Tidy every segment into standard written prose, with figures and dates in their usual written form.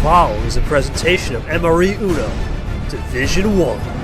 following is a presentation of MRE Uno, Division 1.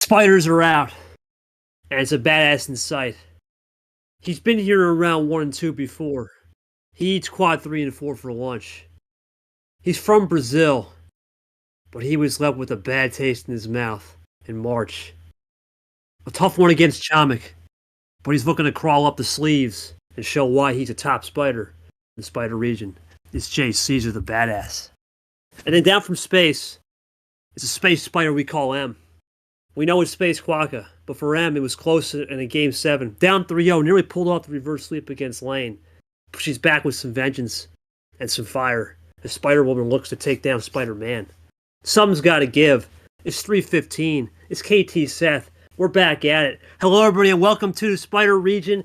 Spiders are out, and it's a badass in sight. He's been here around 1 and 2 before. He eats quad 3 and 4 for lunch. He's from Brazil, but he was left with a bad taste in his mouth in March. A tough one against Chomik, but he's looking to crawl up the sleeves and show why he's a top spider in the spider region. It's Cesar the badass. And then down from space, it's a space spider we call M. We know it's Space Quokka, but for M, it was close in a Game 7. Down 3-0, nearly pulled off the reverse sweep against Lane. But she's back with some vengeance and some fire as Spider-Woman looks to take down Spider-Man. Something's got to give. It's 3:15. It's KT Seth. We're back at it. Hello, everybody, and welcome to the Spider Region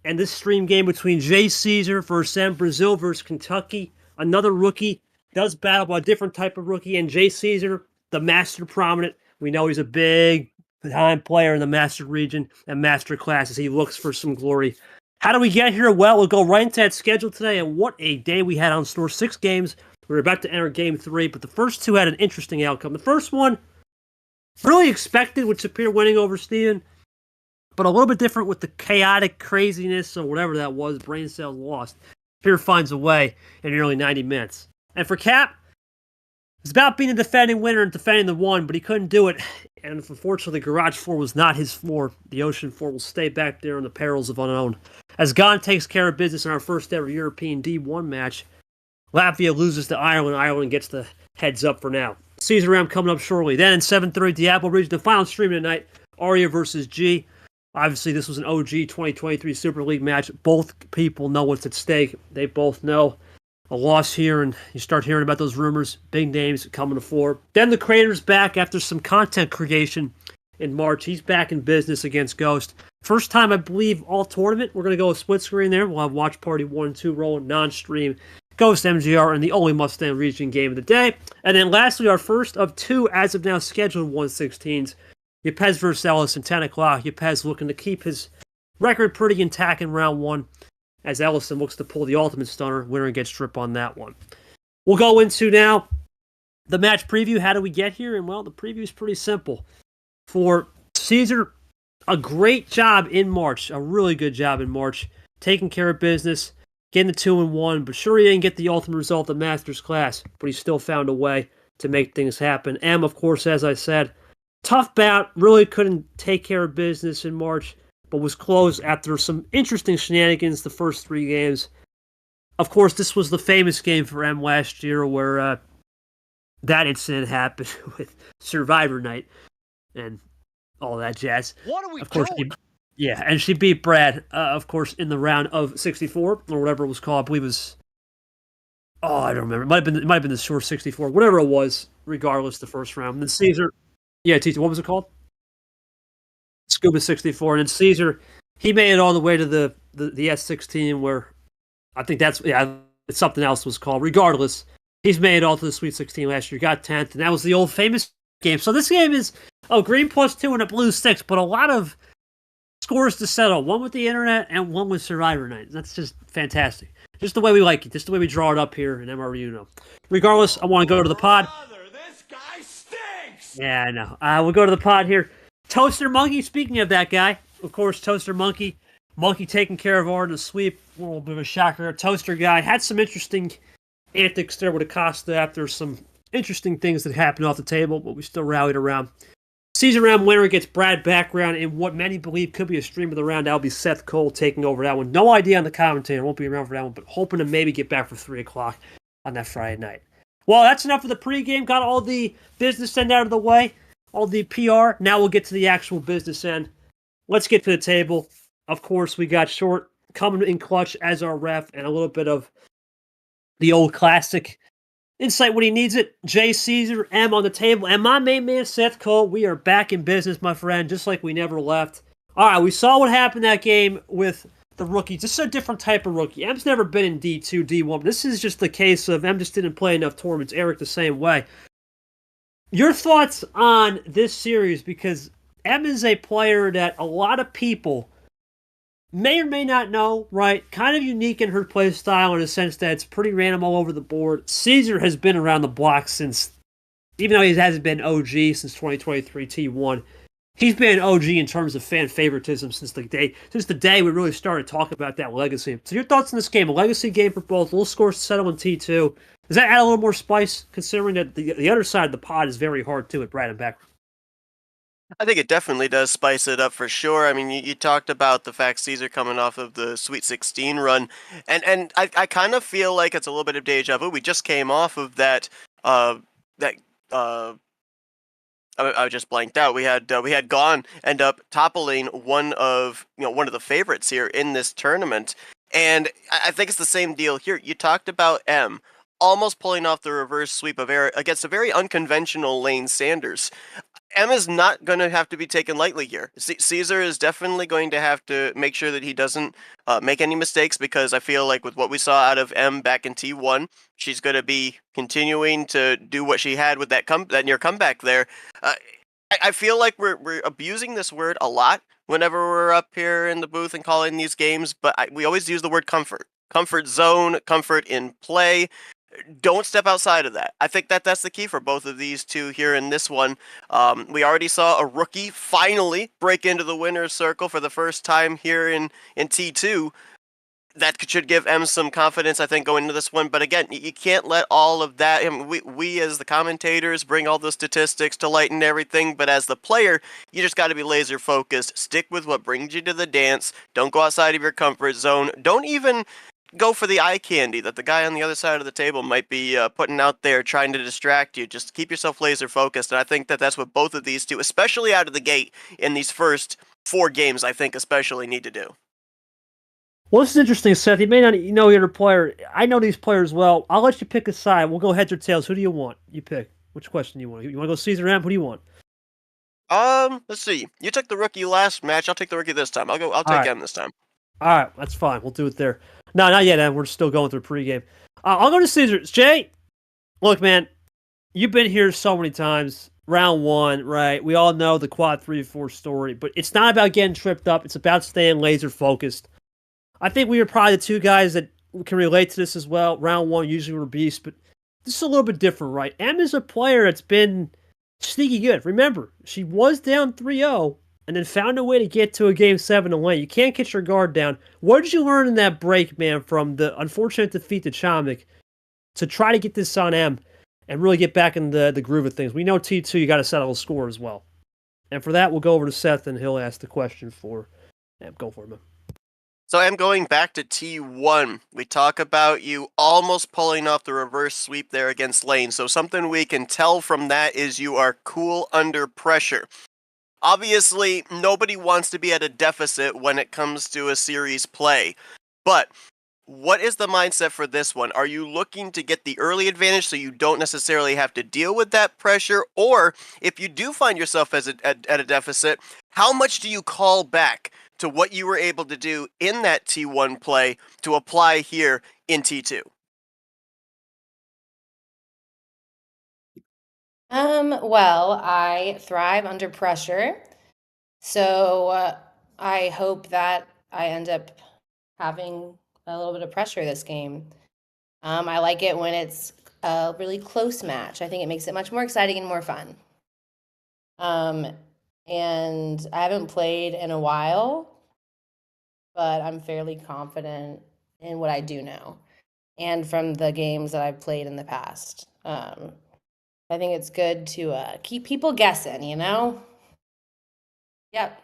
and this stream game between J. Cesar versus M. Brazil versus Kentucky. Another rookie does battle by a different type of rookie, and J. Cesar, the Master Prominent. We know he's a big time player in the Master region and Master class as he looks for some glory. How do we get here? Well, we'll go right into that schedule today, and what a day we had on store. 6 games. We're about to enter Game 3, but the first 2 had an interesting outcome. The first one, really expected with Superior winning over Steven, but a little bit different with the chaotic craziness or whatever that was. Brain cells lost. Superior finds a way in nearly 90 minutes. And for Cap, it's about being a defending winner and defending the one, but he couldn't do it. And unfortunately, the garage floor was not his floor. The ocean floor will stay back there in the perils of unknown. As Gon takes care of business in our first ever European D1 match, Latvia loses to Ireland. Ireland gets the heads up for now. Cesar Ram coming up shortly. Then in 7:30, Diablo region, the final stream tonight, Arya versus G. Obviously, this was an OG 2023 Super League match. Both people know what's at stake. They both know a loss here, and you start hearing about those rumors. Big names coming to fore. Then the Creator's back after some content creation in March. He's back in business against Ghost. First time, I believe, all tournament. We're going to go with split screen there. We'll have Watch Party 1 and 2 rolling non-stream. Ghost MGR and the only Mustang region game of the day. And then lastly, our first of 2 as of now scheduled 116s. Yepes versus Ellis at 10 o'clock. Yepes looking to keep his record pretty intact in round 1. As Ellison looks to pull the ultimate stunner. Winner gets strip on that one. We'll go into now the match preview. How do we get here? And well, the preview is pretty simple. For Cesar, a great job in March. A really good job in March. Taking care of business. Getting the 2-1. But sure, he didn't get the ultimate result of Masters class. But he still found a way to make things happen. M, of course, as I said, tough bout. Really couldn't take care of business in March, but was closed after some interesting shenanigans the first 3 games. Of course, this was the famous game for M last year where that incident happened with Survivor Night and all that jazz. What are we of course, doing? and she beat Brad, of course, in the round of 64, or whatever it was called. I believe it was, I don't remember. It might have been the Shore 64, whatever it was, regardless, the first round. And then Cesar, TT, what was it called? Scuba 64, and then Cesar, he made it all the way to the S16, where I think it's something else was called. Regardless, he's made it all to the Sweet 16 last year, got 10th, and that was the old famous game. So this game is green +2 and a blue 6, but a lot of scores to settle. One with the internet and one with Survivor Night. That's just fantastic. Just the way we like it. Just the way we draw it up here in MRU. Uno. Regardless, I want to go to the pod. Brother, this guy stinks! Yeah, I know. We'll go to the pod here. Toaster Monkey, speaking of that guy, of course, Toaster Monkey. Monkey taking care of Art in the sweep. A little bit of a shocker. Toaster guy had some interesting antics there with Acosta after some interesting things that happened off the table, but we still rallied around. Cesar M winner gets Brad background in what many believe could be a stream of the round. That'll be Seth Cole taking over that one. No idea on the commentator. Won't be around for that one, but hoping to maybe get back for 3 o'clock on that Friday night. Well, that's enough of the pregame. Got all the business end out of the way, all the PR. Now we'll get to the actual business end. Let's get to the table. Of course, we got Short coming in clutch as our ref and a little bit of the old classic insight when he needs it. J. Cesar, M on the table, and my main man, Seth Cole. We are back in business, my friend, just like we never left. All right, we saw what happened that game with the rookies. This is a different type of rookie. M's never been in D2, D1. This is just the case of M just didn't play enough tournaments. Eric the same way. Your thoughts on this series, because M is a player that a lot of people may or may not know, right? Kind of unique in her play style in the sense that it's pretty random all over the board. Cesar has been around the block since, even though he hasn't been OG since 2023 T1, he's been OG in terms of fan favoritism since the day we really started talking about that legacy. So your thoughts on this game? A legacy game for both. Little scores to settle in T2. Does that add a little more spice, considering that the other side of the pod is very hard too at Brad and Beck? I think it definitely does spice it up for sure. I mean, you talked about the fact Caesar coming off of the Sweet 16 run, and I kind of feel like it's a little bit of deja vu. We just came off of that that I just blanked out. We had gone end up toppling one of the favorites here in this tournament, and I think it's the same deal here. You talked about M almost pulling off the reverse sweep of air against a very unconventional Lane Sanders. M is not going to have to be taken lightly here. Cesar is definitely going to have to make sure that he doesn't make any mistakes, because I feel like with what we saw out of M back in T1, she's going to be continuing to do what she had with that near comeback there. I feel like we're abusing this word a lot whenever we're up here in the booth and calling these games, but we always use the word comfort. Comfort zone, comfort in play. Don't step outside of that. I think that's the key for both of these two here in this one. We already saw a rookie finally break into the winner's circle for the first time here in T2. That should give M some confidence, I think, going into this one. But again, you can't let all of that. I mean, we as the commentators bring all the statistics to light and everything, but as the player, you just got to be laser focused. Stick with what brings you to the dance. Don't go outside of your comfort zone. Don't even go for the eye candy that the guy on the other side of the table might be putting out there trying to distract you. Just keep yourself laser focused, and I think that's what both of these two, especially out of the gate in these first 4 games, I think especially need to do. Well, this is interesting, Seth. You may not know your player. I know these players well. I'll let you pick a side. We'll go heads or tails. Who do you want? You pick. Which question do you want? You want to go Cesar M? Who do you want? Let's see. You took the rookie last match. I'll take the rookie this time. I'll take M this time. All right, that's fine. We'll do it there. No, not yet, Em. We're still going through pregame. I'll go to Cesar. Jay, look, man, you've been here so many times. Round 1, right? We all know the quad 3-4 story, but it's not about getting tripped up. It's about staying laser focused. I think we are probably the two guys that can relate to this as well. Round 1, usually we're beasts, but this is a little bit different, right? M is a player that's been sneaky good. Remember, she was down 3-0 and then found a way to get to a Game 7 to win. You can't get your guard down. What did you learn in that break, man, from the unfortunate defeat to Chomik to try to get this on M and really get back in the groove of things? We know T2, you got to settle a score as well. And for that, we'll go over to Seth, and he'll ask the question for M. Go for it, man. So I'm going back to T1. We talk about you almost pulling off the reverse sweep there against Lane. So something we can tell from that is you are cool under pressure. Obviously, nobody wants to be at a deficit when it comes to a series play. But what is the mindset for this one? Are you looking to get the early advantage so you don't necessarily have to deal with that pressure? Or if you do find yourself at a deficit, how much do you call back to what you were able to do in that T1 play to apply here in T2? Well, I thrive under pressure, so I hope that I end up having a little bit of pressure this game. I like it when it's a really close match. I think it makes it much more exciting and more fun. And I haven't played in a while, but I'm fairly confident in what I do know, and from the games that I've played in the past. I think it's good to keep people guessing, you know? Yep.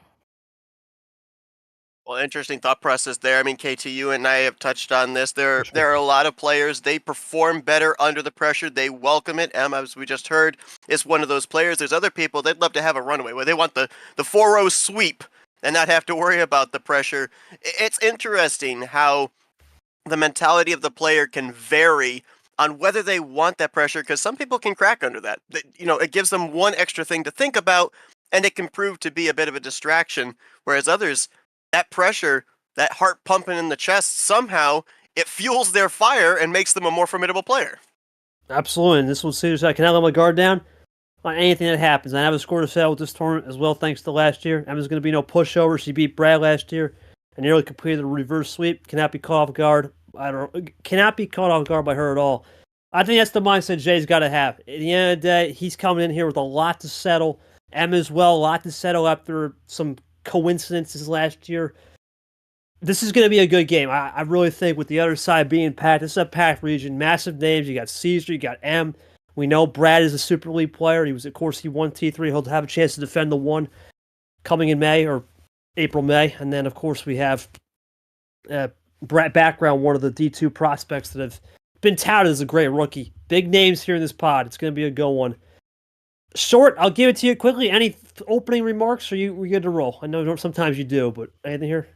Well, interesting thought process there. I mean, KT, you and I have touched on this. For There sure. are a lot of players. They perform better under the pressure. They welcome it. As we just heard, is one of those players. There's other people they'd love to have a runaway where they want the 4-0 sweep and not have to worry about the pressure. It's interesting how the mentality of the player can vary on whether they want that pressure, because some people can crack under that. It gives them one extra thing to think about, and it can prove to be a bit of a distraction. Whereas others, that pressure, that heart pumping in the chest, somehow it fuels their fire and makes them a more formidable player. Absolutely. And this one, Cesar, I cannot let my guard down on anything that happens. I have a score to settle with this tournament as well, thanks to last year. Emma's going to be no pushover. She beat Brad last year and nearly completed a reverse sweep. Cannot be caught off guard. Cannot be caught off guard by her at all. I think that's the mindset Jay's got to have. At the end of the day, he's coming in here with a lot to settle. Emma as well, a lot to settle after some coincidences last year. This is going to be a good game. I really think with the other side being packed, this is a packed region, massive names. You got Cesar, you got M. We know Brad is a Super League player. He won T3. He'll have a chance to defend the 1 coming in May or April, May. And then, of course, we have Brad Background, one of the D2 prospects that have been touted as a great rookie. Big names here in this pod. It's going to be a good one. Short, I'll give it to you quickly. Any opening remarks, or we good to roll? I know sometimes you do, but anything here?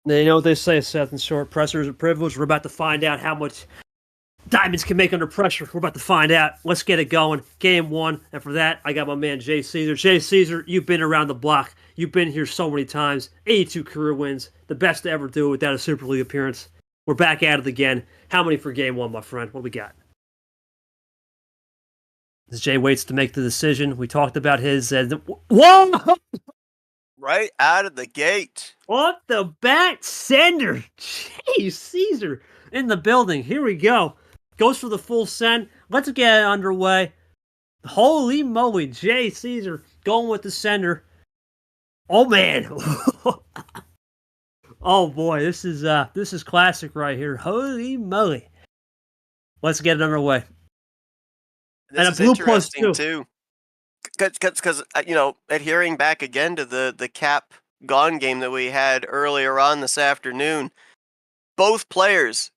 You know what they say, Seth and Short. Pressure is a privilege. We're about to find out how much diamonds can make under pressure. We're about to find out. Let's get it going. Game 1. And for that, I got my man Jay Cesar. Jay Cesar, you've been around the block. You've been here so many times. 82 career wins. The best to ever do it without a Super League appearance. We're back at it again. How many for game 1, my friend? What do we got? As Jay waits to make the decision, we talked about his... Whoa! Right out of the gate. What the bat sender? Jeez, Cesar in the building. Here we go. Goes for the full send. Let's get it underway. Holy moly, Jay Cesar going with the sender. Oh man. Oh boy, this is classic right here. Holy moly. Let's get it underway. This and a is blue interesting plus too. Because adhering back again to the Cap Gone game that we had earlier on this afternoon, both players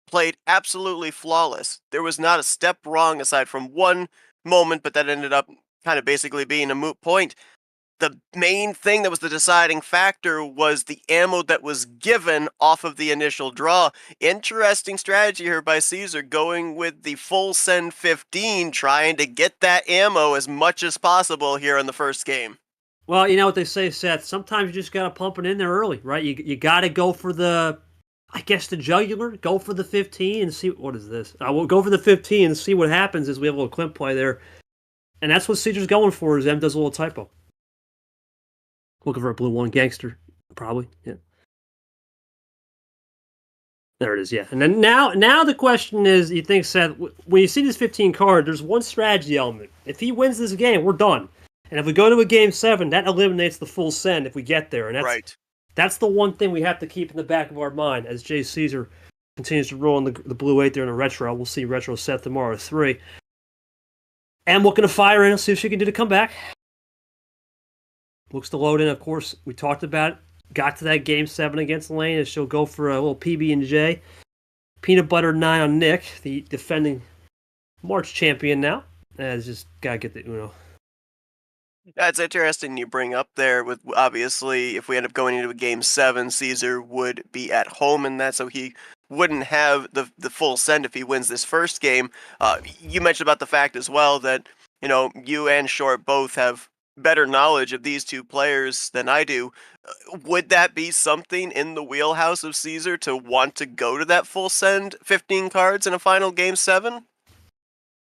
played absolutely flawless. There was not a step wrong aside from one moment, but that ended up kind of basically being a moot point. The main thing that was the deciding factor was the ammo that was given off of the initial draw. Interesting strategy here by Cesar, going with the full send 15, trying to get that ammo as much as possible here in the first game. Well, you know what they say, Seth. Sometimes you just got to pump it in there early, right? You got to go for the jugular. Go for the 15 and see what is this. We'll go for the 15 and see what happens as we have a little clip play there, and that's what Cesar's going for. Is M does a little typo. Looking for a blue 1 gangster, probably. Yeah. There it is. Yeah. And then now the question is, you think, Seth, when you see this 15 card, there's one strategy element. If he wins this game, we're done. And if we go to a game 7, that eliminates the full send if we get there. And that's the one thing we have to keep in the back of our mind as Jay Cesar continues to roll in the blue 8 there in a retro. We'll see retro Seth tomorrow at 3. And looking to fire in, see if she can do the comeback. Looks to load in, of course. We talked about it. Got to that game 7 against Lane, and she'll go for a little PB&J. Peanut butter 9 on Nick, the defending March champion now. Just got to get the Uno. That's interesting you bring up there with obviously if we end up going into a game 7, Caesar would be at home in that, so he wouldn't have the full send if he wins this first game. You mentioned about the fact as well that, you and Short both have better knowledge of these two players than I do. Would that be something in the wheelhouse of Caesar to want to go to that full send 15 cards in a final game 7?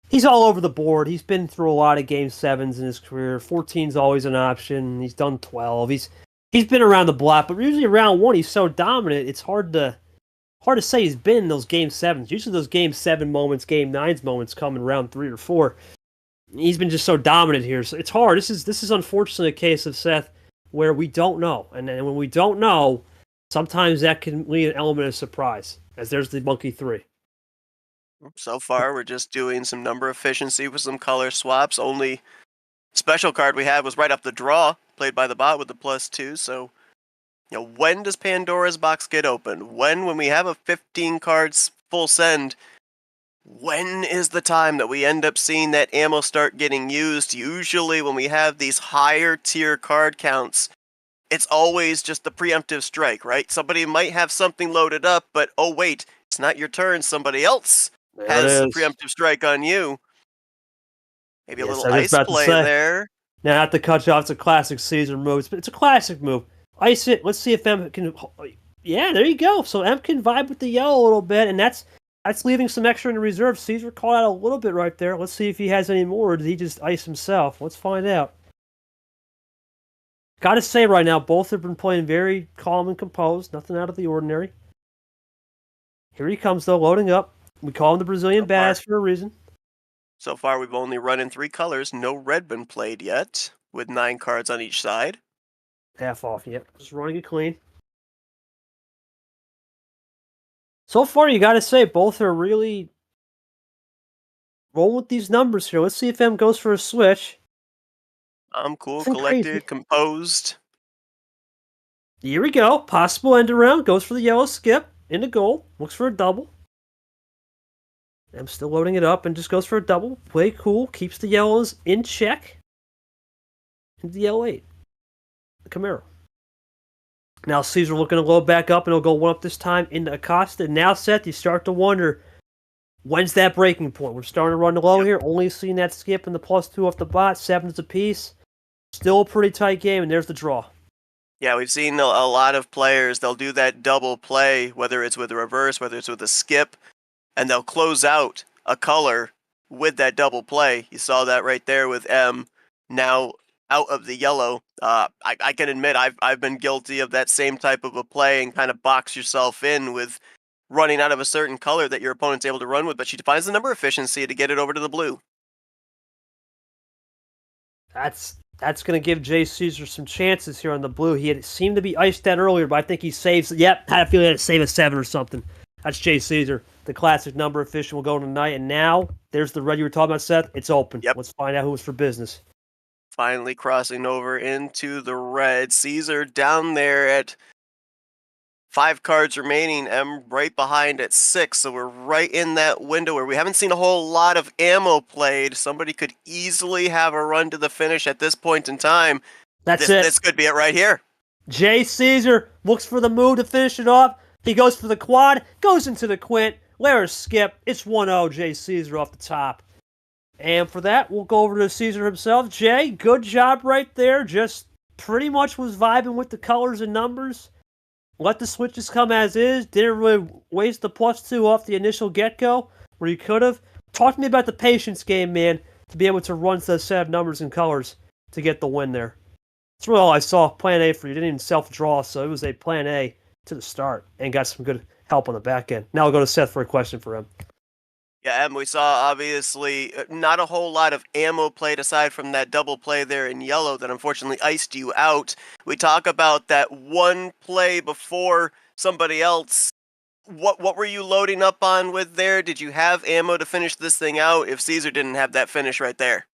He's all over the board. He's been through a lot of game 7s in his career. 14's always an option. He's done 12. He's been around the block, but usually round 1 he's so dominant. It's hard to say he's been in those game 7s. Usually those game 7 moments, game 9s moments come in round 3 or 4. He's been just so dominant here, so it's hard. This is unfortunately a case of Seth where we don't know, and then when we don't know, sometimes that can lead an element of surprise. As there's the monkey 3. So far, we're just doing some number efficiency with some color swaps. Only special card we had was right up the draw, played by the bot with the +2. So, when does Pandora's box get opened? When we have a 15 cards full send, when is the time that we end up seeing that ammo start getting used? Usually when we have these higher tier card counts, it's always just the preemptive strike, right? Somebody might have something loaded up, but oh wait, it's not your turn, somebody else has a preemptive strike on you. Maybe a little ice play there. Now, not to cut you off, it's a classic Caesar move. It's a classic move. Ice it. Let's see if M can... Yeah, there you go. So M can vibe with the yellow a little bit, and that's leaving some extra in the reserve. Caesar caught out a little bit right there. Let's see if he has any more, or did he just ice himself? Let's find out. Gotta say right now, both have been playing very calm and composed. Nothing out of the ordinary. Here he comes, though, loading up. We call him the Brazilian badass for a reason. So far, we've only run in 3 colors. No red been played yet, with 9 cards on each side. Half off, yep. Just running it clean. So far, you gotta say, both are really rolling with these numbers here. Let's see if M goes for a switch. I'm cool, collected, composed. Here we go. Possible end around. Goes for the yellow skip. Into gold. Looks for a double. I'm still loading it up and just goes for a double. Play cool. Keeps the yellows in check. Into the yellow 8. The Camaro. Now Caesar looking to load back up and he'll go 1 up this time into Acosta. Now Seth, you start to wonder, when's that breaking point? We're starting to run low here. Only seeing that skip and the +2 off the bot. 7s apiece. Still a pretty tight game, and there's the draw. Yeah, we've seen a lot of players, they'll do that double play, whether it's with a reverse, whether it's with a skip, and they'll close out a color with that double play. You saw that right there with M, now out of the yellow. I can admit I've been guilty of that same type of a play and kind of box yourself in with running out of a certain color that your opponent's able to run with, but she defines the number efficiency to get it over to the blue. That's going to give Jay Caesar some chances here on the blue. He had seemed to be iced out earlier, but I think he saves. Yep, had a feeling he had to save a 7 or something. That's Jay Caesar. The classic number efficient will go tonight. And now, there's the red you were talking about, Seth. It's open. Yep. Let's find out who was for business. Finally crossing over into the red. Caesar down there at 5 cards remaining. M right behind at 6. So we're right in that window where we haven't seen a whole lot of ammo played. Somebody could easily have a run to the finish at this point in time. That's it. This could be it right here. Jay Caesar looks for the move to finish it off. He goes for the quad, goes into the quint. There's skip. It's 1-0 Jay Caesar off the top. And for that, we'll go over to Caesar himself. Jay, good job right there. Just pretty much was vibing with the colors and numbers. Let the switches come as is. Didn't really waste the +2 off the initial get-go where you could have. Talk to me about the patience game, man, to be able to run the set of numbers and colors to get the win there. That's really all I saw. Plan A for you. Didn't even self-draw, so it was a plan A to the start and got some good help on the back end. Now I'll go to Seth for a question for him. Yeah, and we saw obviously not a whole lot of ammo played aside from that double play there in yellow that unfortunately iced you out. We talk about that one play before somebody else. What were you loading up on with there? Did you have ammo to finish this thing out if Caesar didn't have that finish right there?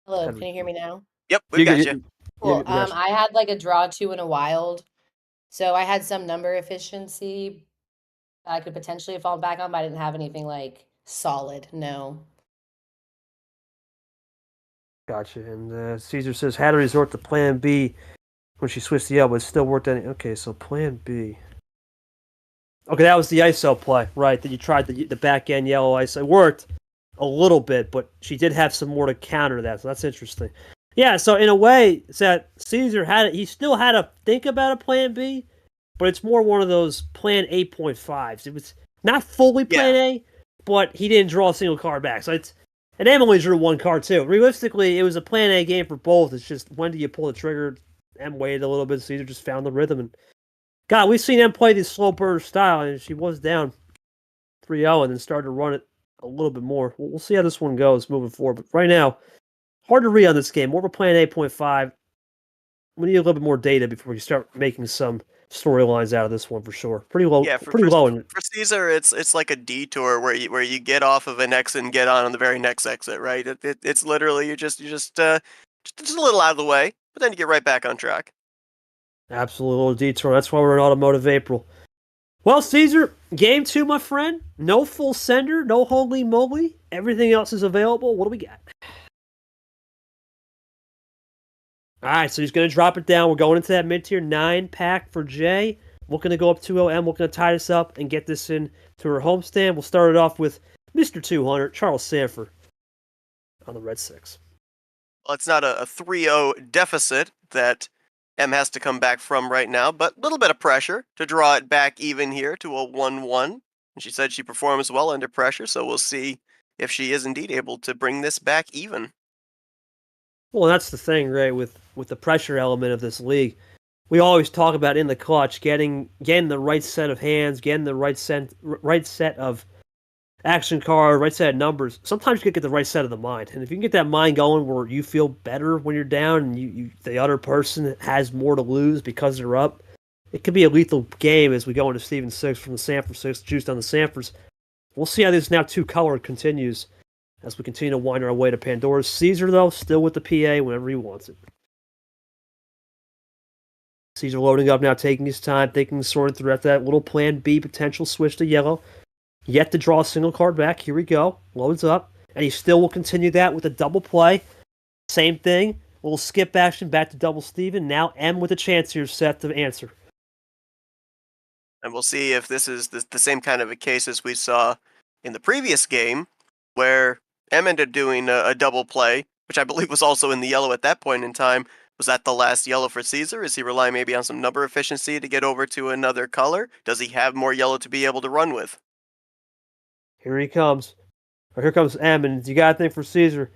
Hello, can you hear me now? Yep, we got you. Cool. I had like a draw 2 and a wild. So I had some number efficiency, I could potentially have fallen back on, but I didn't have anything like solid. No. Gotcha. And Caesar says had to resort to Plan B when she switched the elbow. It still worked. Okay, so Plan B. Okay, that was the ISO play, right? That you tried the back end yellow ISO. It worked a little bit, but she did have some more to counter that. So that's interesting. Yeah. So in a way, it's that Caesar he still had to think about a Plan B, but it's more one of those Plan 8.5s. It was not fully Plan A, but he didn't draw a single card back. So it's and Emily drew one card too. Realistically, it was a Plan A game for both. It's just when do you pull the trigger? Em waited a little bit. Caesar just found the rhythm. And God, we've seen Em play this slow burner style, and she was down 3-0 and then started to run it a little bit more. We'll see how this one goes moving forward. But right now, hard to read on this game. More of a Plan 8.5. We need a little bit more data before we start making some storylines out of this one for sure. Pretty low. Yeah, pretty low. For Caesar, it's like a detour where you get off of an exit and get on the very next exit, right? It's literally you're just a little out of the way, but then you get right back on track. Absolute little detour. That's why we're in Automotive April. Well, Caesar, game 2, my friend. No full sender, no holy moly. Everything else is available. What do we got? All right, so he's going to drop it down. We're going into that mid-tier 9-pack for Jay. Looking to go up 2-0. M looking to tie this up and get this in to her homestand. We'll start it off with Mr. 200, Charles Sanford on the Red 6. Well, it's not a 3-0 deficit that M has to come back from right now, but a little bit of pressure to draw it back even here to a 1-1. And she said she performs well under pressure, so we'll see if she is indeed able to bring this back even. Well, that's the thing, right, with the pressure element of this league. We always talk about in the clutch, getting the right set of hands, getting the right set of action card, right set of numbers. Sometimes you can get the right set of the mind. And if you can get that mind going where you feel better when you're down and the other person has more to lose because they're up, it could be a lethal game as we go into Steven 6 from the Sanford 6, juiced on the Sanfords. We'll see how this now 2-color continues as we continue to wind our way to Pandora's. Caesar, though, still with the PA whenever he wants it. Caesar loading up now, taking his time, thinking, sorting through that little Plan B potential switch to yellow. Yet to draw a single card back. Here we go. Loads up. And he still will continue that with a double play. Same thing. A little skip action back to double Steven. Now M with a chance here set to answer. And we'll see if this is the same kind of a case as we saw in the previous game, where M ended up doing a double play, which I believe was also in the yellow at that point in time. Was that the last yellow for Caesar? Is he relying maybe on some number efficiency to get over to another color? Does he have more yellow to be able to run with? Here he comes. Or here comes M, and you got to think for Caesar.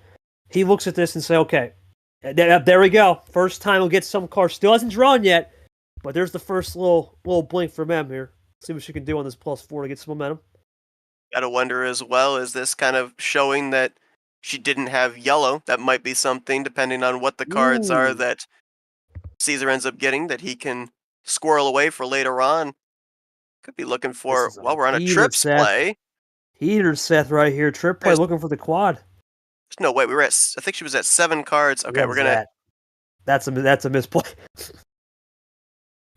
He looks at this and say, okay, there we go. First time he'll get some card. Still hasn't drawn yet, but there's the first little blink from M here. See what she can do on this +4 to get some momentum. Gotta wonder as well, is this kind of showing that she didn't have yellow? That might be something, depending on what the cards are that Caesar ends up getting, that he can squirrel away for later on. Could be looking for, while we're on a trips play. Heater Seth right here. Trip play looking for the quad. There's no way. I think she was at 7 cards. Okay, we're gonna. That's a misplay.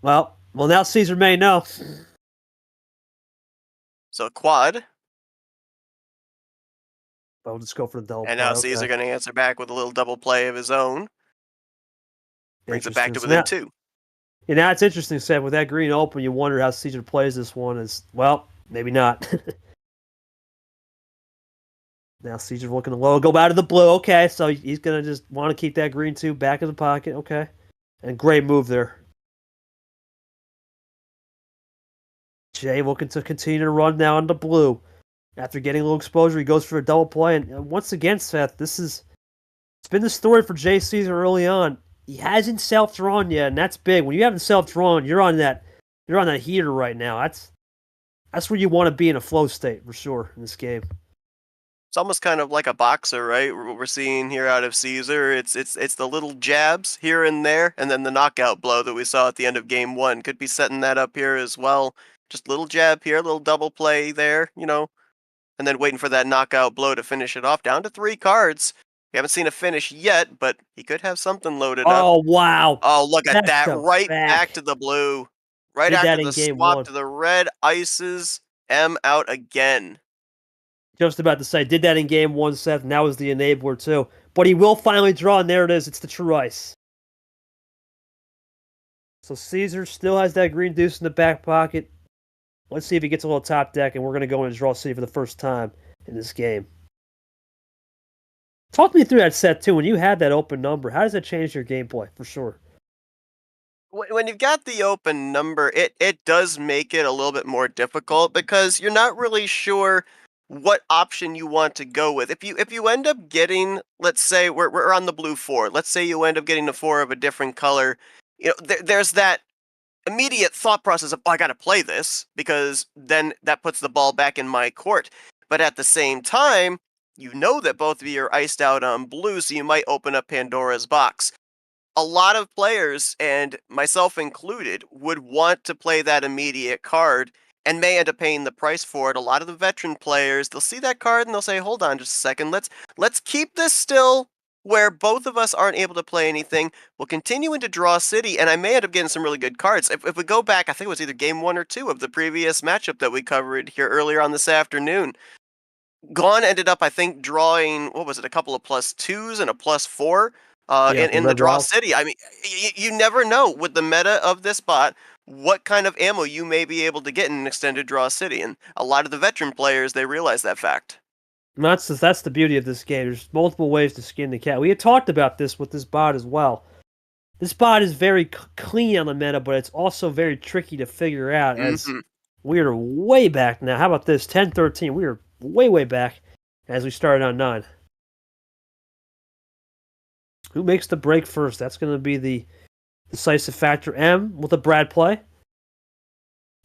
well, now Caesar may know. So quad. I'll just go for the double. And now Caesar going to answer back with a little double play of his own. Brings it back to within 2. Yeah, now it's interesting, Seth. With that green open, you wonder how Caesar plays this one. Maybe not. Now Caesar's looking low. Go back to the blue. Okay, so he's going to just want to keep that green 2 back in the pocket. Okay. And great move there. Jay looking to continue to run now into blue. After getting a little exposure, he goes for a double play. And once again, Seth, it's been the story for Jay Caesar early on. He hasn't self-drawn yet, and that's big. When you haven't self-drawn, you're on that heater right now. That's where you want to be in a flow state for sure in this game. It's almost kind of like a boxer, right? What we're seeing here out of Caesar, it's the little jabs here and there, and then the knockout blow that we saw at the end of game 1. Could be setting that up here as well. Just a little jab here, a little double play there, and then waiting for that knockout blow to finish it off. Down to 3 cards. We haven't seen a finish yet, but he could have something loaded up. Oh, wow. Oh, look at that. Right back to the blue. Right after the swap to the red ices. M out again. Just about to say, did that in game one, Seth, and that was the enabler too. But he will finally draw, and there it is. It's the true ice. So Cesar still has that green deuce in the back pocket. Let's see if he gets a little top deck, and we're going to go into draw city for the first time in this game. Talk me through that set, too. When you had that open number, how does that change your gameplay, for sure? When you've got the open number, it does make it a little bit more difficult because you're not really sure what option you want to go with. If you end up getting, let's say we're on the blue 4. Let's say you end up getting the 4 of a different color. There's that immediate thought process of, oh, I got to play this because then that puts the ball back in my court. But at the same time, you know that both of you are iced out on blue, so you might open up Pandora's box. A lot of players, and myself included, would want to play that immediate card and may end up paying the price for it. A lot of the veteran players, they'll see that card and they'll say, hold on just a second, let's keep this still where both of us aren't able to play anything. We'll continue into Draw City, and I may end up getting some really good cards. If we go back, I think it was either game 1 or 2 of the previous matchup that we covered here earlier on this afternoon. Gon ended up, I think, drawing, what was it, a couple of +2s and a +4 in the Draw City. I mean, you never know with the meta of this bot what kind of ammo you may be able to get in an extended Draw City, and a lot of the veteran players, they realize that fact. That's the beauty of this game. There's multiple ways to skin the cat. We had talked about this with this bot as well. This bot is very clean on the meta, but it's also very tricky to figure out as we are way back now. How about this? 10-13. We are way back as we started on 9. Who makes the break first? That's going to be the decisive factor. M with a Brad play.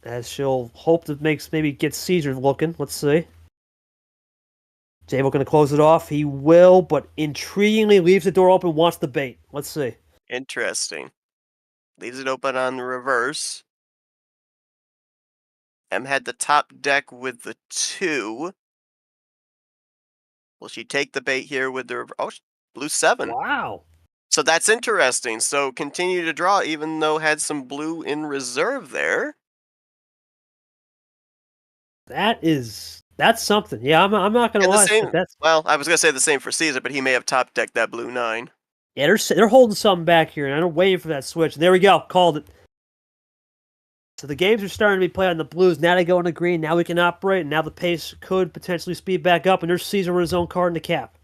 As she'll hope to maybe get Cesar looking. Let's see. J-Bo going to close it off. He will, but intriguingly leaves the door open, wants the bait. Let's see. Interesting. Leaves it open on the reverse. M had the top deck with the 2. Will she take the bait here with the reverse? Oh, blue 7. Wow. So that's interesting. So continue to draw even though had some blue in reserve there. That's something. Yeah, I'm not going to lie. Well, I was going to say the same for Cesar, but he may have top decked that blue 9. Yeah, they're holding something back here, and I'm waiting for that switch. There we go. Called it. So the games are starting to be played on the blues. Now they go into green. Now we can operate, and now the pace could potentially speed back up, and there's Cesar with his own card in the cap.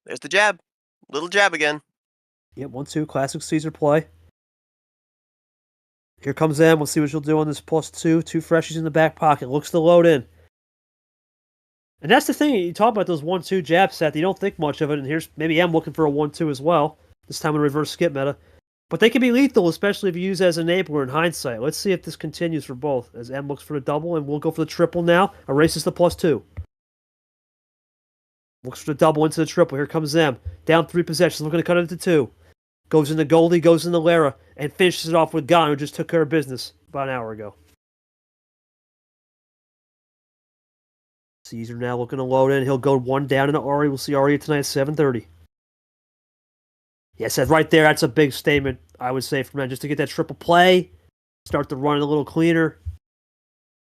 There's the jab. Little jab again. Yep, 1-2. Classic Cesar play. Here comes M. We'll see what she'll do on this +2. 2 freshies in the back pocket. Looks to load in. And that's the thing, you talk about those 1-2 jab set, you don't think much of it, and here's maybe M looking for a 1-2 as well, this time in reverse skip meta. But they can be lethal, especially if you use as an enabler in hindsight. Let's see if this continues for both, as M looks for the double, and we'll go for the triple now. Erases the +2. Looks for the double into the triple, here comes M. Down 3 possessions, looking to cut it into 2. Goes into Goldie, goes into Lara, and finishes it off with Gon, who just took care of business about an hour ago. Cesar now looking to load in. He'll go 1 down into Ari. We'll see Ari tonight at 7:30. Yes, right there. That's a big statement, I would say, from them. Just to get that triple play, start the run a little cleaner.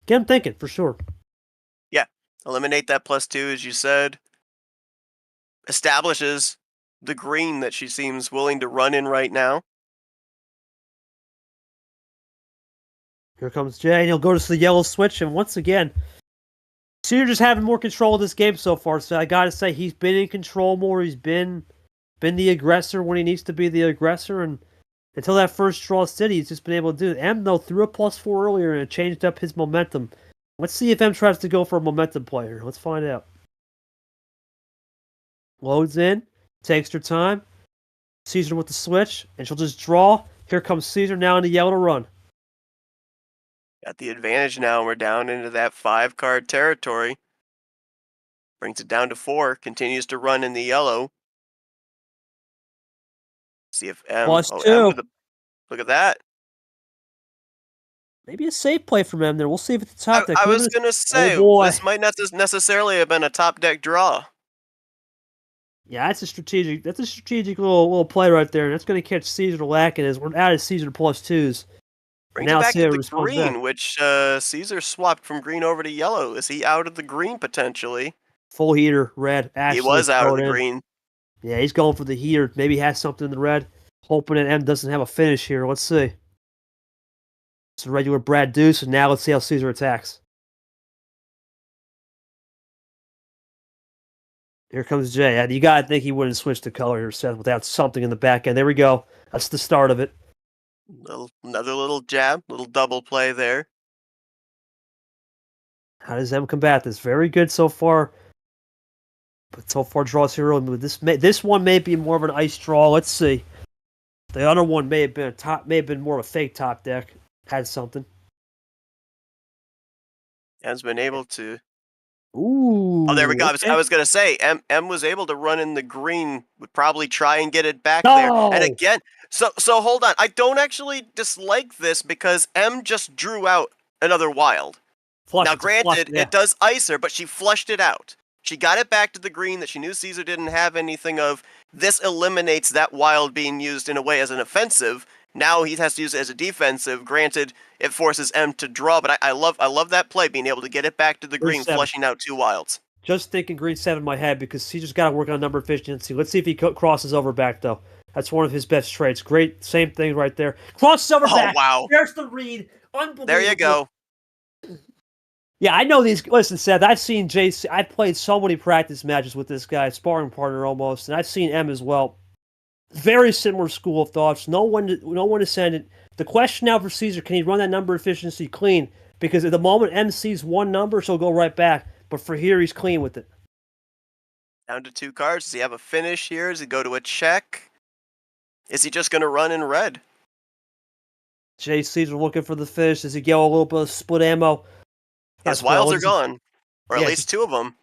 Get him thinking, for sure. Yeah. Eliminate that +2, as you said. Establishes the green that she seems willing to run in right now. Here comes Jay, and he'll go to the yellow switch, and once again, Cesar just having more control of this game so far, so I gotta say, he's been in control more, he's been the aggressor when he needs to be the aggressor, and until that first draw city, he's just been able to do it. M, though, threw a +4 earlier, and it changed up his momentum. Let's see if M tries to go for a momentum play here. Let's find out. Loads in, takes her time. Cesar with the switch, and she'll just draw. Here comes Cesar now in the yellow to run. Got the advantage now, and we're down into that 5-card territory. Brings it down to 4, continues to run in the yellow. See if M... +2. Look at that. Maybe a safe play from M there. We'll see if it's the top deck. I was going to say, this might not necessarily have been a top deck draw. Yeah, that's a strategic little play right there, and that's going to catch Cesar lacking as we're out of Cesar +2s. Brings Now it let's back see to how he the responds back. green, which Caesar swapped from green over to yellow. Is he out of the green potentially? Full heater, red, He absolutely was out of throw the it in. green. Yeah, he's going for the heater. Maybe he has something in the red. Hoping that M doesn't have a finish here. Let's see. It's a regular Brad Deuce, and now let's see how Caesar attacks. Here comes Jay. You gotta think he wouldn't switch the color here, Seth, without something in the back end. There we go. That's the start of it. Another little jab, little double play there. How does M combat this? Very good so far. But so far draws here early. This one may be more of an ice draw. Let's see. The other one may have been more of a fake top deck. Had something. Has been able to. Ooh. Oh, there we go. Okay. I was gonna say M was able to run in the green. Would probably try and get it back there. And No. again, so hold on. I don't actually dislike this because M just drew out another wild. Flush. Now, It's a flush, granted, yeah. it does ice her, but she flushed it out. She got it back to the green that she knew Caesar didn't have anything of. This eliminates that wild being used in a way as an offensive. Now he has to use it as a defensive. Granted, it forces M to draw, but I love that play, being able to get it back to the green, 7. flushing out 2 wilds. Just thinking green 7 in my head because he just got to work on number efficiency. Let's see if he crosses over back, though. That's one of his best traits. Great. Same thing right there. Crosses over Oh, back. wow. There's the read. Unbelievable. There you go. Yeah, I know these. Listen, Seth, I've seen JC. I've played so many practice matches with this guy, sparring partner almost, and I've seen M as well. Very similar school of thoughts. No one to send it. The question now for Caesar: can he run that number efficiency clean? Because at the moment M sees one number, so he'll go right back. But for here, he's clean with it. Down to 2 cards. Does he have a finish here? Does he go to a check? Is he just going to run in red? Jay Caesar looking for the finish. Does he get a little bit of split ammo? His wilds are gone. Or at Yeah, least 2 of them.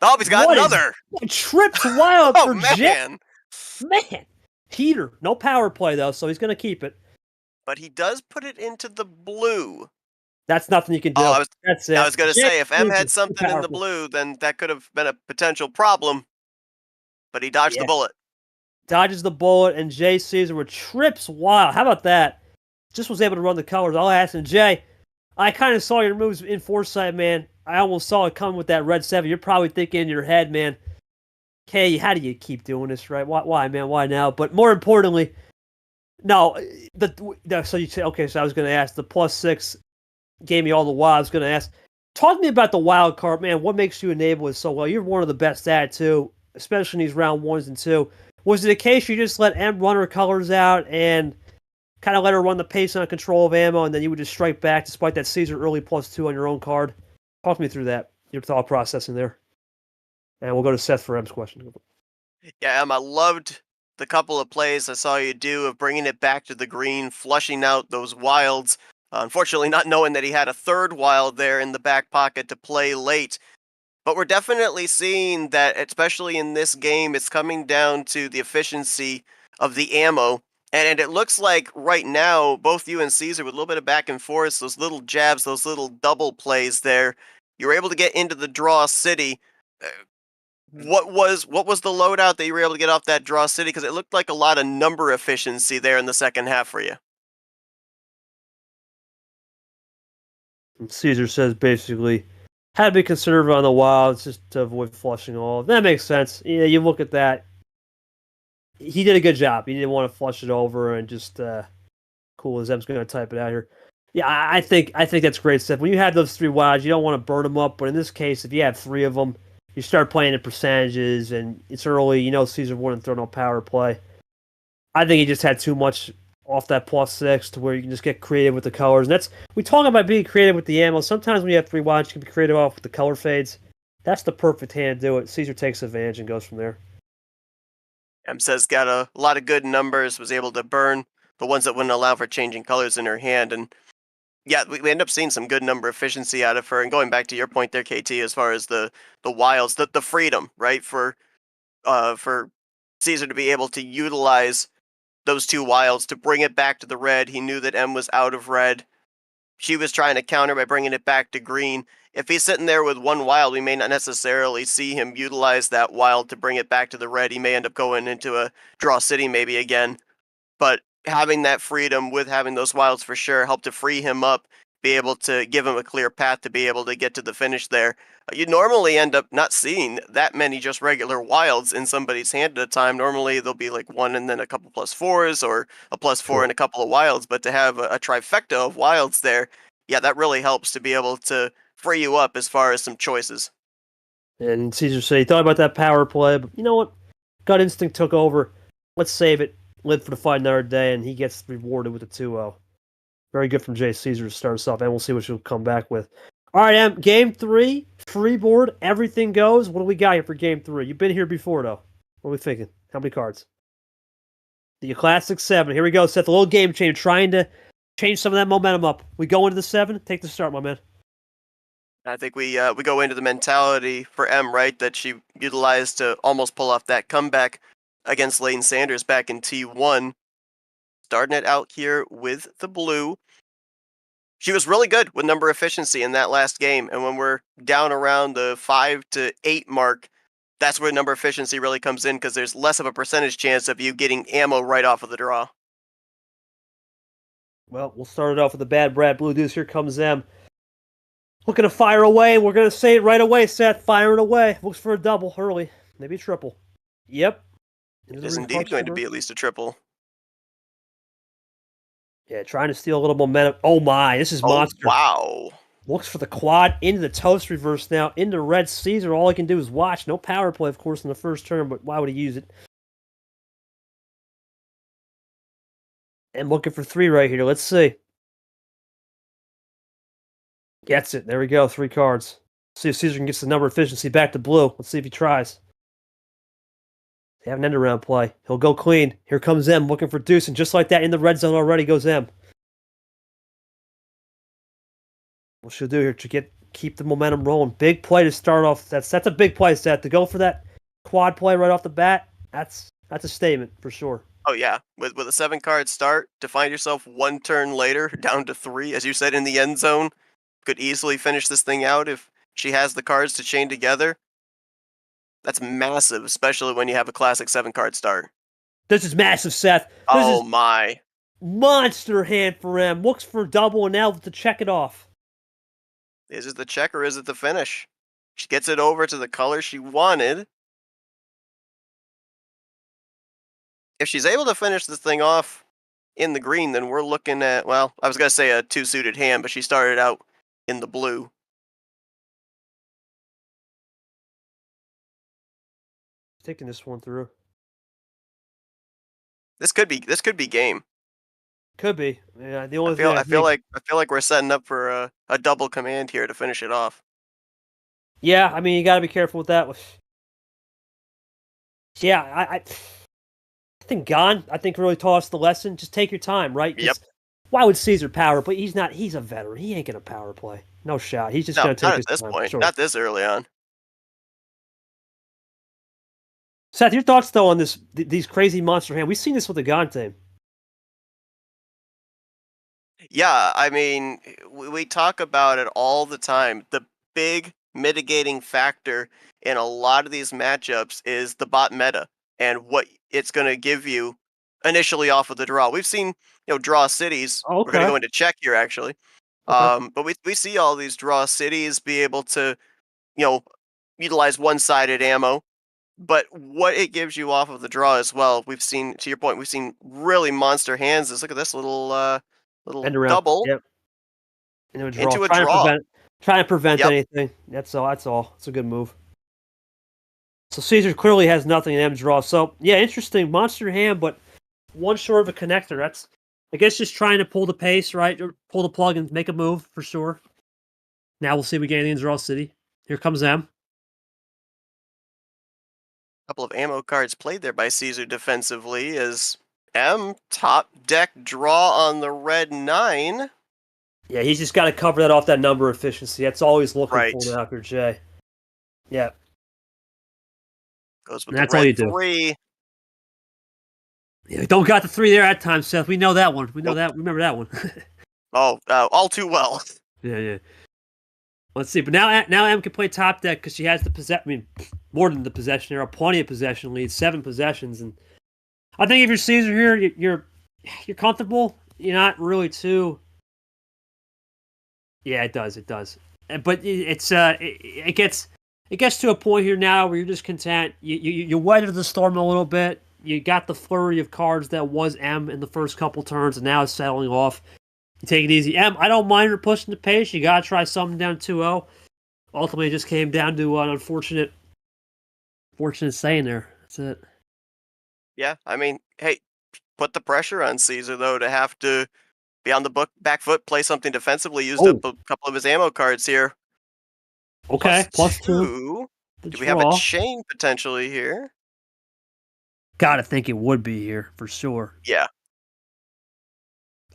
Oh, he's got What is- another! Trips wild Oh, for Jay. man! Man, heater. No power play though, so he's going to keep it. But he does put it into the blue. That's nothing you can do. Oh, That's it. I was going to say, if M had Caesar, something in the powerful. blue, then that could have been a potential problem. But he dodged the bullet. Dodges the bullet, and Jay Caesar with trips wild. How about that? Just was able to run the colors. I'll ask him, Jay, I kind of saw your moves in foresight, man. I almost saw it coming with that red 7. You're probably thinking in your head, man, okay, how do you keep doing this, right? Why, man? Why now? But more importantly, no, so you say, okay, so I was going to ask, the +6 gave me all the wild. I was going to ask, talk to me about the wild card, man. What makes you enable it so well? You're one of the best at it, too, especially in these round 1s and 2. Was it a case you just let M run her colors out and kind of let her run the pace on control of ammo, and then you would just strike back despite that Caesar early +2 on your own card? Talk me through that, your thought processing there. And we'll go to Seth for M's question. Yeah, I loved the couple of plays I saw you do of bringing it back to the green, flushing out those wilds. Unfortunately, not knowing that he had a third wild there in the back pocket to play late. But we're definitely seeing that, especially in this game, it's coming down to the efficiency of the ammo. And it looks like right now, both you and Caesar, with a little bit of back and forth, those little jabs, those little double plays there, you were able to get into the draw city. What was the loadout that you were able to get off that draw city? Because it looked like a lot of number efficiency there in the second half for you. Caesar says basically, had to be conservative on the wilds just to avoid flushing all. That makes sense. Yeah, you look at that. He did a good job. He didn't want to flush it over and just cool as M's going to type it out here. Yeah, I think that's great stuff. When you have those 3 wilds, you don't want to burn them up. But in this case, if you have 3 of them, you start playing in percentages, and it's early. You know Caesar wouldn't throw no power play. I think he just had too much off that +6 to where you can just get creative with the colors. And that's, we talk about being creative with the ammo. Sometimes when you have 3 wilds, you can be creative off with the color fades. That's the perfect hand to do it. Caesar takes advantage and goes from there. M says got a lot of good numbers, was able to burn the ones that wouldn't allow for changing colors in her hand. And yeah, we end up seeing some good number efficiency out of her. And going back to your point there, KT, as far as the wilds, the freedom, right, for Caesar to be able to utilize those 2 wilds to bring it back to the red. He knew that M was out of red. She was trying to counter by bringing it back to green. If he's sitting there with 1 wild, we may not necessarily see him utilize that wild to bring it back to the red. He may end up going into a draw city maybe again. But having that freedom with having those wilds for sure helped to free him up, be able to give him a clear path to be able to get to the finish there. You normally end up not seeing that many just regular wilds in somebody's hand at a time. Normally there'll be like one and then a couple +4s, or a +4 and a couple of wilds, but to have a trifecta of wilds there, yeah, that really helps to be able to free you up as far as some choices. And Cesar said he thought about that power play, but you know what? Gut instinct took over. Let's save it. Live for the fight another day, and he gets rewarded with a 2-0. Very good from Jay Cesar to start us off, and we'll see what she'll come back with. All right, Em, game 3, freeboard, everything goes. What do we got here for game 3? You've been here before, though. What are we thinking? How many cards? The classic 7. Here we go, Seth. A little game changer, trying to change some of that momentum up. We go into the 7. Take the start, my man. I think we go into the mentality for M, right, that she utilized to almost pull off that comeback against Layton Sanders back in T1. Starting it out here with the blue. She was really good with number efficiency in that last game, and when we're down around the 5 to 8 mark, that's where number efficiency really comes in, because there's less of a percentage chance of you getting ammo right off of the draw. Well, we'll start it off with the bad Brad Blue Deuce. Here comes M. Looking to fire away. We're going to say it right away, Seth. Firing away. Looks for a double early. Maybe a triple. Yep. It is indeed going to be at least a triple. Yeah, trying to steal a little momentum. Oh my, this is monster. Wow. Looks for the quad into the toast reverse now. Into red Cesar. All he can do is watch. No power play, of course, in the first turn, but why would he use it? And looking for 3 right here. Let's see. Gets it. There we go. 3 cards. See if Cesar can get the number efficiency back to blue. Let's see if he tries. They have an end around play. He'll go clean. Here comes M looking for deuce, and just like that, in the red zone already goes M. What she'll do here to keep the momentum rolling. Big play to start off. That's a big play, Seth. To go for that quad play right off the bat, that's a statement for sure. Oh yeah, with a 7-card start, to find yourself 1 turn later down to 3, as you said, in the end zone, could easily finish this thing out if she has the cards to chain together. That's massive, especially when you have a classic 7-card start. This is massive, Seth. Oh my. Monster hand for M. Looks for double and now to check it off. Is it the check or is it the finish? She gets it over to the color she wanted. If she's able to finish this thing off in the green, then we're looking at, well, I was going to say a 2-suited hand, but she started out in the blue. Taking this one through. This could be game. Could be. Yeah, the only I feel like we're setting up for a double command here to finish it off. Yeah, I mean, you got to be careful with that. Yeah, I think Gon, really taught us the lesson. Just take your time, right? Yep. Why would Cesar power? But he's not. He's a veteran. He ain't gonna power play. No shot. He's just gonna take not his at this time. point. Sure. Not this early on. Seth, your thoughts though on these crazy monster hand? We've seen this with the Gon team. Yeah, I mean, we talk about it all the time. The big mitigating factor in a lot of these matchups is the bot meta and what it's going to give you initially off of the draw. We've seen, draw cities. Oh, okay. We're going to go into check here, actually. Okay. But we see all these draw cities be able to, utilize one-sided ammo. But what it gives you off of the draw as well, we've seen, to your point, we've seen really monster hands. Look at this little double. Yep. Into a draw. Trying to prevent Yep. anything. That's all. It's a good move. So Cesar clearly has nothing in M's draw. So yeah, interesting monster hand, but one short of a connector. That's, I guess, just trying to pull the pace, right? Or pull the plug and make a move for sure. Now we'll see if we get anything in draw city. Here comes M. Couple of ammo cards played there by Cesar defensively as M top deck draw on the red 9. Yeah, he's just got to cover that off that number efficiency. That's all he's looking Right. for now for Jay. Yeah. Goes with That's the all you red do. 3. Yeah, don't got the 3 there at times, Seth. We know that one. We know that. Remember that one. All too well. Yeah. Let's see. But now M can play top deck because she has the possession. I mean, more than the possession. There are plenty of possession leads, 7 possessions, and I think if you're Cesar here, you're you're comfortable. You're not really too. Yeah, it does. It does. But it gets to a point here now where you're just content. You weathered the storm a little bit. You got the flurry of cards that was M in the first couple turns, and now it's settling off. You take it easy. M, I don't mind her pushing the pace. You got to try something down 2-0. Ultimately, it just came down to an unfortunate saying there. That's it. Yeah, I mean, hey, put the pressure on Caesar though to have to be on the back foot, play something defensively. Used up a couple of his ammo cards here. Okay, plus two. +2. The Do we have a draw. chain potentially here? Gotta think it would be here for sure. Yeah.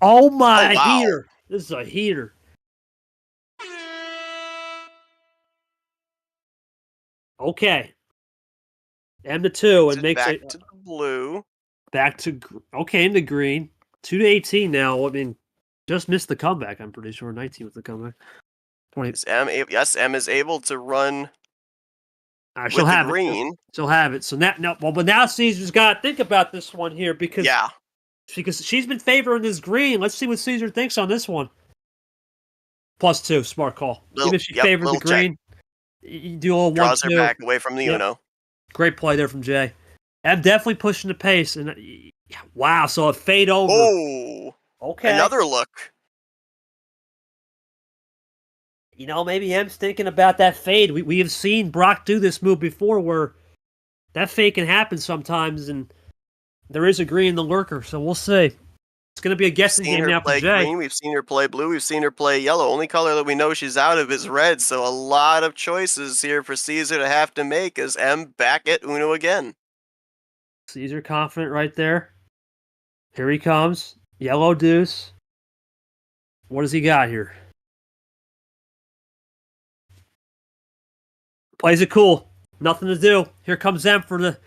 Oh my, Oh, wow. heater! This is a heater. Okay. M to 2 and makes back it to the blue. back to okay into green. 2-18 now. I mean, just missed the comeback. I'm pretty sure 19 was the comeback. 20. Yes, M is able to run She'll with the have green. it. She'll have it. So but now Caesar's got to think about this one here because she's been favoring this green. Let's see what Caesar thinks on this one. +2, smart call. Even if she favored the green, you do a little 1-2. Draws her back away from the Uno. Great play there from Jay. I'm definitely pushing the pace. And wow, so a fade over. Oh, okay. Another look. Maybe M's thinking about that fade. We have seen Brock do this move before where that fade can happen sometimes, and there is a green in the lurker, so we'll see. It's going to be a guessing game now for Jay. Green, we've seen her play blue, we've seen her play yellow. Only color that we know she's out of is red, so a lot of choices here for Caesar to have to make as M back at Uno again. Caesar confident right there. Here he comes. Yellow deuce. What does he got here? Plays it cool. Nothing to do. Here comes M for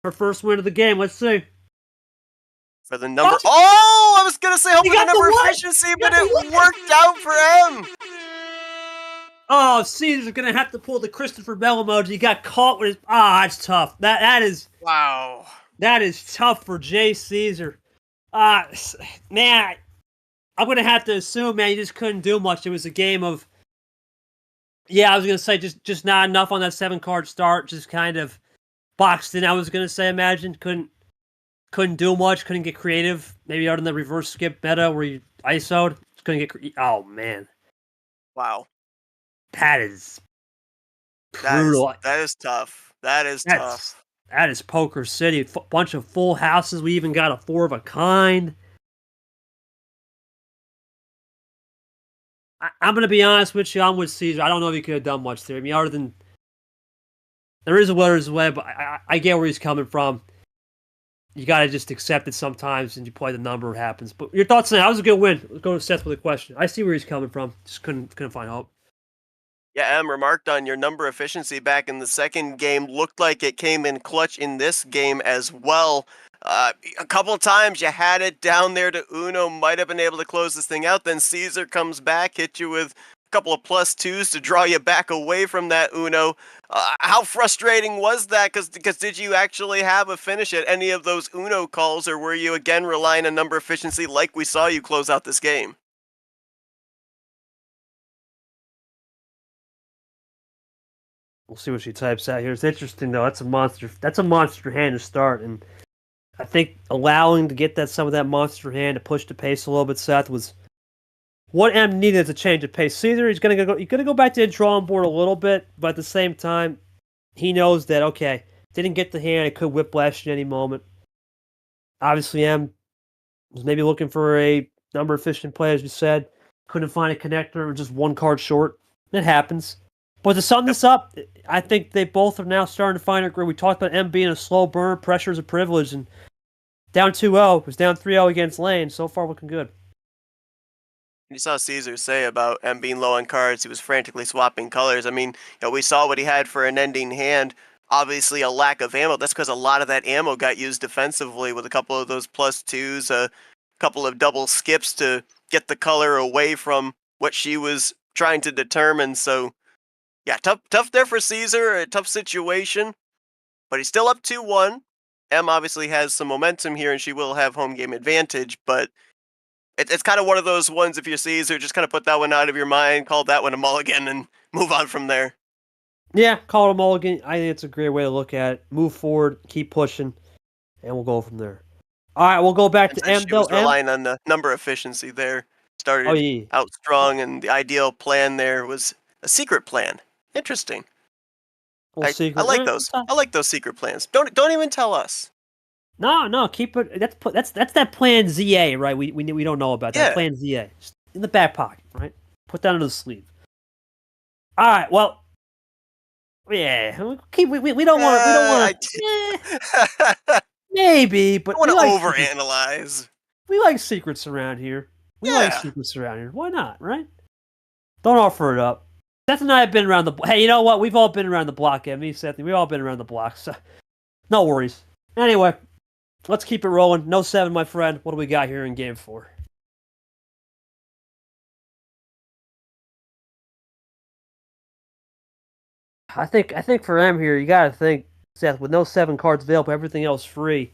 her first win of the game. Let's see. For the number. Oh, I was going to say hoping the number efficiency, but it worked out for M. Oh, Caesar's going to have to pull the Christopher Bell emoji. He got caught with his. It's tough. That is. Wow. That is tough for Jay Caesar. Man, I'm going to have to assume, man, you just couldn't do much. It was a game of. Yeah, I was going to say just not enough on that 7-card start. Just kind of boxed in, I was going to say, imagine. Couldn't do much. Couldn't get creative. Maybe out in the reverse skip meta where you ISO'd. Just couldn't get oh, man. Wow. That is brutal. That is tough. That's tough. That is Poker City. Bunch of full houses. We even got a 4 of a kind. I'm going to be honest with you. I'm with Caesar. I don't know if he could have done much there. I mean, other than there is a will, there's a way, but I get where he's coming from. You got to just accept it sometimes, and you play the number, it happens. But your thoughts on that? That was a good win. Let's go to Seth with a question. I see where he's coming from. Just couldn't find hope. Yeah, Em remarked on your number efficiency back in the second game. Looked like it came in clutch in this game as well. A couple of times you had it down there to Uno, might have been able to close this thing out. Then Caesar comes back, hit you with a couple of +2s to draw you back away from that Uno. How frustrating was that? Because did you actually have a finish at any of those Uno calls, or were you again relying on number efficiency like we saw you close out this game? We'll see what she types out here. It's interesting though. That's a monster hand to start, and I think allowing to get some of that monster hand to push the pace a little bit, Seth, was what M needed to change the pace. Caesar, he's gonna go back to the drawing board a little bit, but at the same time, he knows that didn't get the hand, it could whiplash at any moment. Obviously, M was maybe looking for a number efficient play, as you said. Couldn't find a connector, or just 1 card short. It happens. But to sum this up, I think they both are now starting to find a groove. We talked about M being a slow burn, pressure is a privilege, and down 2-0, was down 3-0 against Lane. So far, looking good. You saw Caesar say about M being low on cards. He was frantically swapping colors. I mean, we saw what he had for an ending hand. Obviously, a lack of ammo. That's because a lot of that ammo got used defensively with a couple of those +2s, a couple of double skips to get the color away from what she was trying to determine. So, yeah, tough there for Caesar. A tough situation, but he's still up 2-1. M obviously has some momentum here, and she will have home game advantage, but it's kind of one of those ones, if you're Caesar, just kind of put that one out of your mind, call that one a mulligan, and move on from there. Yeah, call it a mulligan. I think it's a great way to look at it. Move forward, keep pushing, and we'll go from there. All right, we'll go back to M, She though. was relying on the number efficiency there. Oh, Started yeah. out strong, and the ideal plan there was a secret plan. Interesting. Well, I secret. like those. I like those secret plans. Don't even tell us. No, keep it. That's that plan ZA, right? We don't know about that Yeah. plan ZA. Just in the back pocket, right? Put that under the sleeve. All right. Well, yeah. We don't want. Maybe, but don't we want to like overanalyze. We like secrets around here. Why not, right? Don't offer it up. Seth and I have been around the. Hey, you know what? We've all been around the block, me, Seth. We've all been around the block, so no worries. Anyway, let's keep it rolling. No 7, my friend. What do we got here in game 4? I think for M here, you gotta think, Seth, with no 7 cards available, everything else free.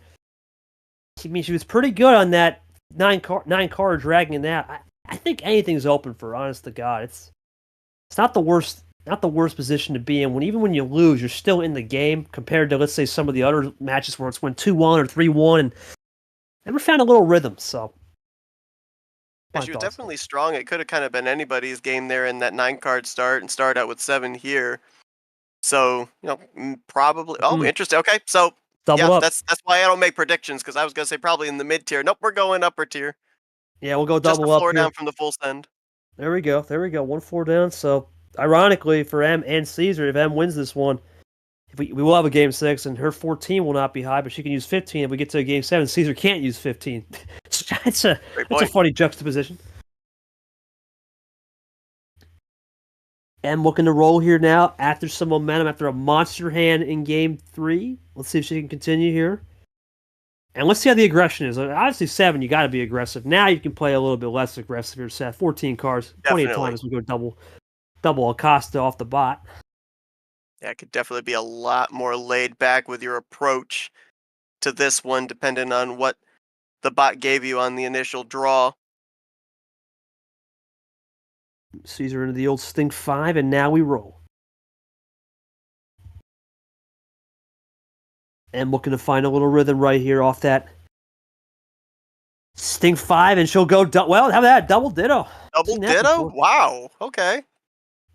I mean, she was pretty good on that 9 card dragging in that. I think anything's open for, honest to God. It's not the worst position to be in. Even when you lose, you're still in the game compared to, let's say, some of the other matches where it's went 2-1 or 3-1 and never found a little rhythm. So yeah, she was definitely strong. It could have kind of been anybody's game there in that 9 card start and start out with 7 here. So, probably. Oh, interesting. Okay, so double up. That's why I don't make predictions, because I was gonna say probably in the mid tier. Nope, we're going upper tier. Yeah, we'll go double just a floor up here. Down from the full send. There we go. 1 floor down. So, ironically, for M and Cesar, if M wins this one, we will have a game 6, and her 14 will not be high, but she can use 15. If we get to a game 7, Cesar can't use 15. It's a funny juxtaposition. M looking to roll here now after some momentum, after a monster hand in game 3. Let's see if she can continue here. And let's see how the aggression is. Obviously, 7, you got to be aggressive. Now you can play a little bit less aggressive here, Seth. 14 cards, plenty of time as we go double Acosta off the bot. Yeah, it could definitely be a lot more laid back with your approach to this one, depending on what the bot gave you on the initial draw. Cesar into the old Stink 5, and now we roll. And looking to find a little rhythm right here off that Stink 5, and she'll go, well, how about that? Double ditto. Double ditto? Wow, okay.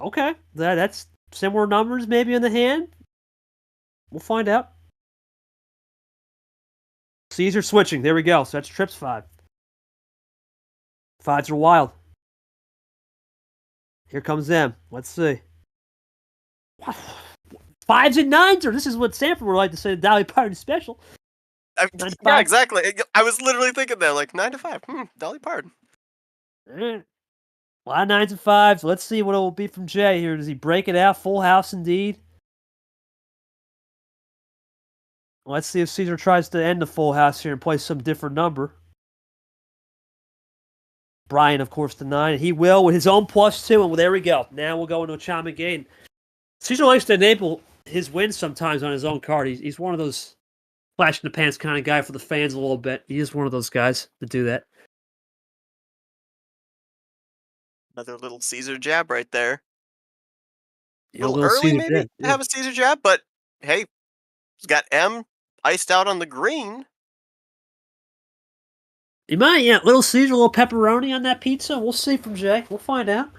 Okay, that's similar numbers maybe in the hand. We'll find out. Cesar switching, there we go. So that's trips 5. 5s are wild. Here comes them. Let's see. 5s and 9s, or this is what Sanford would like to say, the Dolly Parton special. Yeah, exactly. I was literally thinking that, like 9 to 5. Dolly Parton. A lot of 9s and 5s. Let's see what it will be from Jay here. Does he break it out? Full house indeed. Let's see if Cesar tries to end the full house here and play some different number. Brian, of course, the 9. He will with his own +2, and there we go. Now we'll go into a Chomik game. Cesar likes to enable his wins sometimes on his own card. He's one of those flash in the pants kind of guy for the fans a little bit. He is one of those guys to do that. Another little Cesar jab right there. A little early Caesar maybe to have a Cesar jab, but hey, he's got M iced out on the green. You might, little Caesar, a little pepperoni on that pizza. We'll see from Jay. We'll find out.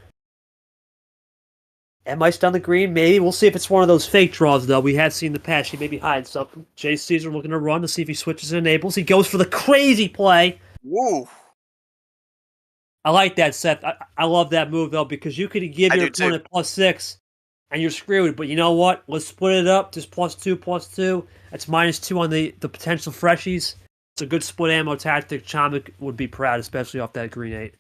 M iced on the green, maybe. We'll see if it's one of those fake draws, though. We have seen in the past. She maybe hide something. Jay Cesar looking to run to see if he switches and enables. He goes for the crazy play. Woo. I like that, Seth. I love that move, though, because you could give your opponent +6, and you're screwed. But you know what? Let's split it up. Just +2. That's -2 on the potential freshies. It's a good split ammo tactic. Chomik would be proud, especially off that green 8.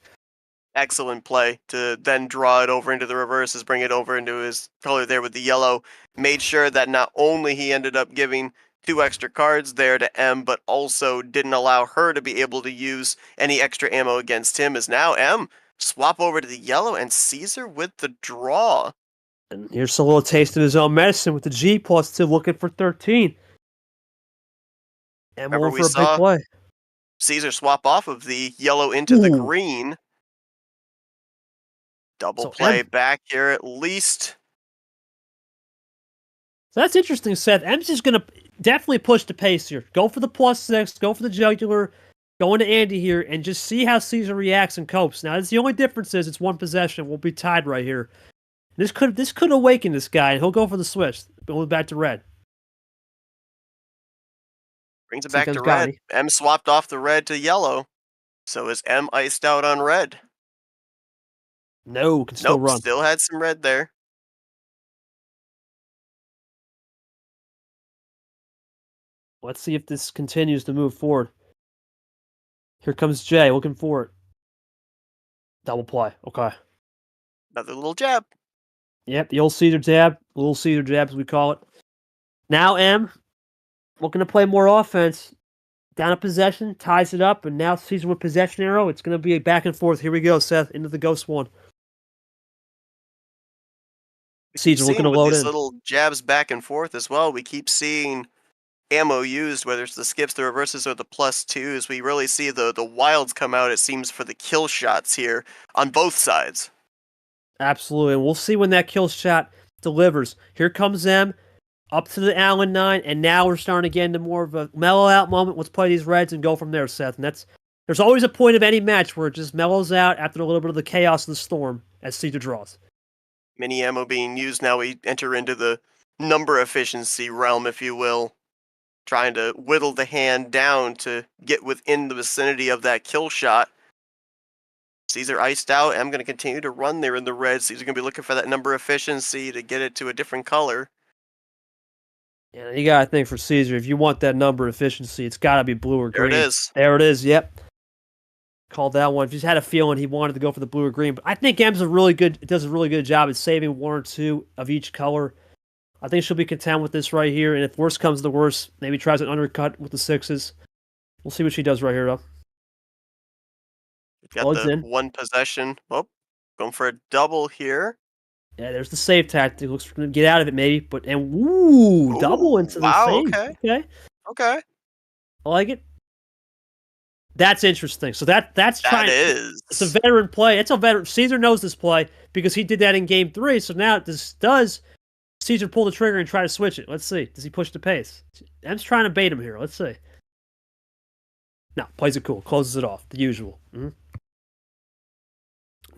Excellent play to then draw it over into the reverses, bring it over into his color there with the yellow. Made sure that not only he ended up giving 2 extra cards there to M, but also didn't allow her to be able to use any extra ammo against him, as now M swap over to the yellow and Cesar with the draw. And here's a little taste of his own medicine with the G +2 looking for 13. And Remember going we for a big saw play. Cesar swap off of the yellow into the Ooh. green. Double So play back here at least. So that's interesting, Seth. M's just going to definitely push the pace here. Go for the +6, go for the jugular, go into Andy here, and just see how Cesar reacts and copes. Now, that's the only difference is it's one possession. We'll be tied right here. This could awaken this guy, and he'll go for the switch. Going back to red. Brings it See, back comes to red. Gotti. M swapped off the red to yellow. So is M iced out on red? No, can still Nope, run. still had some red there. Let's see if this continues to move forward. Here comes Jay, looking for it. Double play. Okay. Another little jab. Yep, the old Cesar jab. Little Cesar jab, as we call it. Now M, looking to play more offense. Down a possession, ties it up, and now Cesar with possession arrow. It's going to be a back and forth. Here we go, Seth, into the ghost one. Cesar looking to With load these in. little jabs back and forth as well, we keep seeing ammo used, whether it's the skips, the reverses, or the +2s. We really see the wilds come out, it seems, for the kill shots here on both sides. Absolutely, and we'll see when that kill shot delivers. Here comes them, up to the Allen 9, and now we're starting to get into more of a mellow out moment. Let's play these reds and go from there, Seth. And there's always a point of any match where it just mellows out after a little bit of the chaos of the storm as Cesar draws. Mini ammo being used now. We enter into the number efficiency realm, if you will, trying to whittle the hand down to get within the vicinity of that kill shot. Cesar iced out. I'm going to continue to run there in the red. Cesar going to be looking for that number efficiency to get it to a different color. Yeah, you got to think for Cesar, if you want that number efficiency, it's got to be blue or green. There it is. There it is, yep. Called that one. If he's had a feeling he wanted to go for the blue or green. But I think M's does a really good job at saving one or two of each color. I think she'll be content with this right here. And if worse comes to worse, maybe tries an undercut with the 6s. We'll see what she does right here, though. Got the one possession. Oh, going for a double here. Yeah, there's the save tactic. Looks going to get out of it, maybe. Double into the save. Okay. I like it. That's interesting. So that's trying. It's a veteran play. It's a veteran. Cesar knows this play because he did that in game 3. So now does Cesar pull the trigger and try to switch it? Let's see. Does he push the pace? M's trying to bait him here. Let's see. No, plays it cool. Closes it off. The usual. Mm-hmm.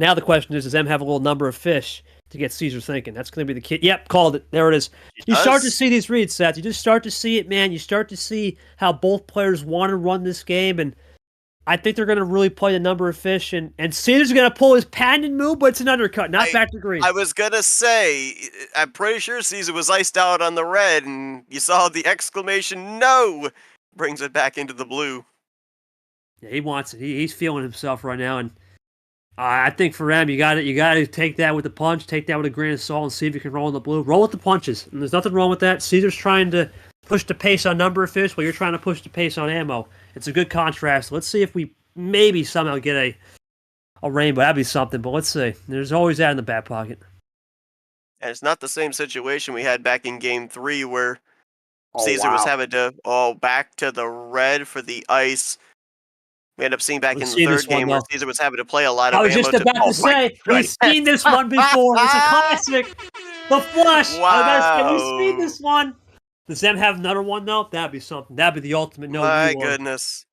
Now the question is, does M have a little number of fish to get Cesar thinking? That's going to be the key. Yep, called it. There it is. You start to see these reads, Seth. You just start to see it, man. You start to see how both players want to run this game, and I think they're going to really play the number of fish, and Cesar's going to pull his patented move, but it's an undercut, not back to green. I was going to say, I'm pretty sure Cesar was iced out on the red, and you saw the exclamation, no, brings it back into the blue. Yeah, he wants it. He's feeling himself right now, and I think for M, you got to take that with a punch, take that with a grain of salt, and see if you can roll in the blue. Roll with the punches, and there's nothing wrong with that. Cesar's trying to push the pace on number of fish, while you're trying to push the pace on ammo. It's a good contrast. Let's see if we maybe somehow get a rainbow. That'd be something, but let's see. There's always that in the back pocket. And it's not the same situation we had back in game 3 where Cesar was having to back to the red for the ice. We end up seeing back in the third game where Cesar was having to play a lot of ammo. I was just about to say, we've seen this one before. It's a classic. The flush. Wow. We've seen this one. Does M have another one, though? That'd be something. That'd be the ultimate no. My goodness.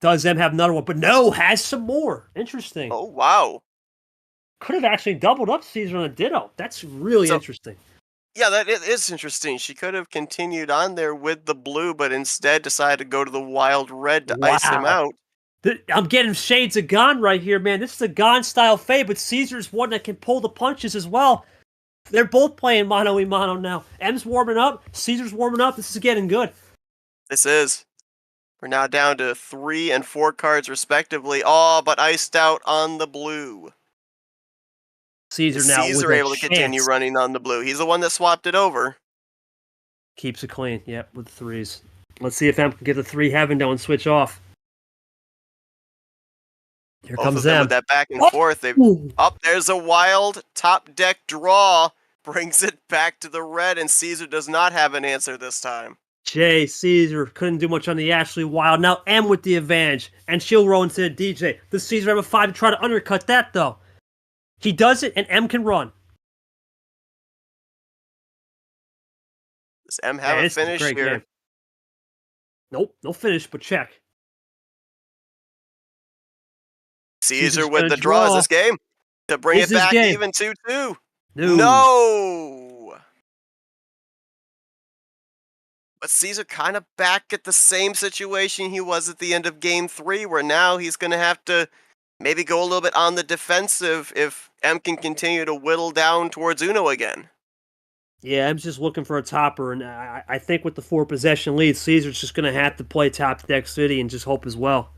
Does M have another one? But no, has some more. Interesting. Oh, wow. Could have actually doubled up Cesar on a ditto. That's really interesting. Yeah, that is interesting. She could have continued on there with the blue, but instead decided to go to the wild red to ice him out. I'm getting shades of Gon right here, man. This is a Gon-style fade, but Cesar's one that can pull the punches as well. They're both playing mano-a-mano now. M's warming up. Cesar's warming up. This is getting good. This is. We're now down to 3 and 4 cards respectively. Oh, but iced out on the blue. Cesar able to continue running on the blue. He's the one that swapped it over. Keeps it clean. Yep, with the 3s. Let's see if M can get the 3 heaven down and switch off. Here Both comes of them with that back and forth. There's a wild top deck draw. Brings it back to the red, and Cesar does not have an answer this time. Jay, Cesar couldn't do much on the Ashley Wild. Now M with the advantage, and she'll roll into the DJ. Does Cesar have a 5 to try to undercut that, though? He does it, and M can run. Does M have a finish here? Game. Nope, no finish, but check. Caesar with the draws this game to bring it back even 2-2. No. But Cesar kind of back at the same situation he was at the end of game 3, where now he's going to have to maybe go a little bit on the defensive if M can continue to whittle down towards Uno again. Yeah, M's just looking for a topper, and I think with the 4 possession lead, Caesar's just going to have to play top deck city and just hope as well.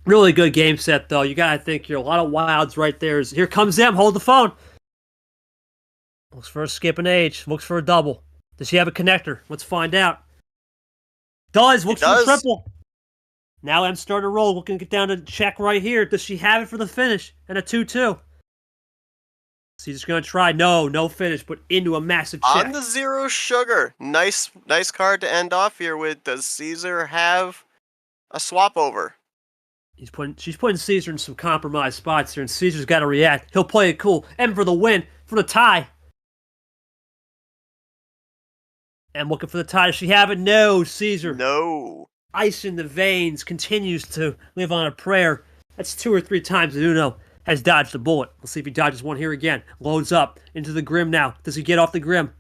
Really good game set, though. You got to think here. A lot of wilds right there. Here comes M. Hold the phone. Looks for a skip an age. Looks for a double. Does she have a connector? Let's find out. Does. Looks for a triple. Now M's starting to roll. Looking to get down to check right here. Does she have it for the finish? And a 2-2. Caesar's going to try. No finish, but into a massive check. On the 0 sugar. Nice card to end off here with. Does Cesar have a swap over? She's putting Cesar in some compromised spots here, and Cesar's got to react. He'll play it cool. M for the win, for the tie. M looking for the tie. Does she have it? No, Cesar. No. Ice in the veins, continues to live on a prayer. That's 2 or 3 times that Uno has dodged a bullet. Let's see if he dodges one here again. Loads up into the Grim now. Does he get off the Grim?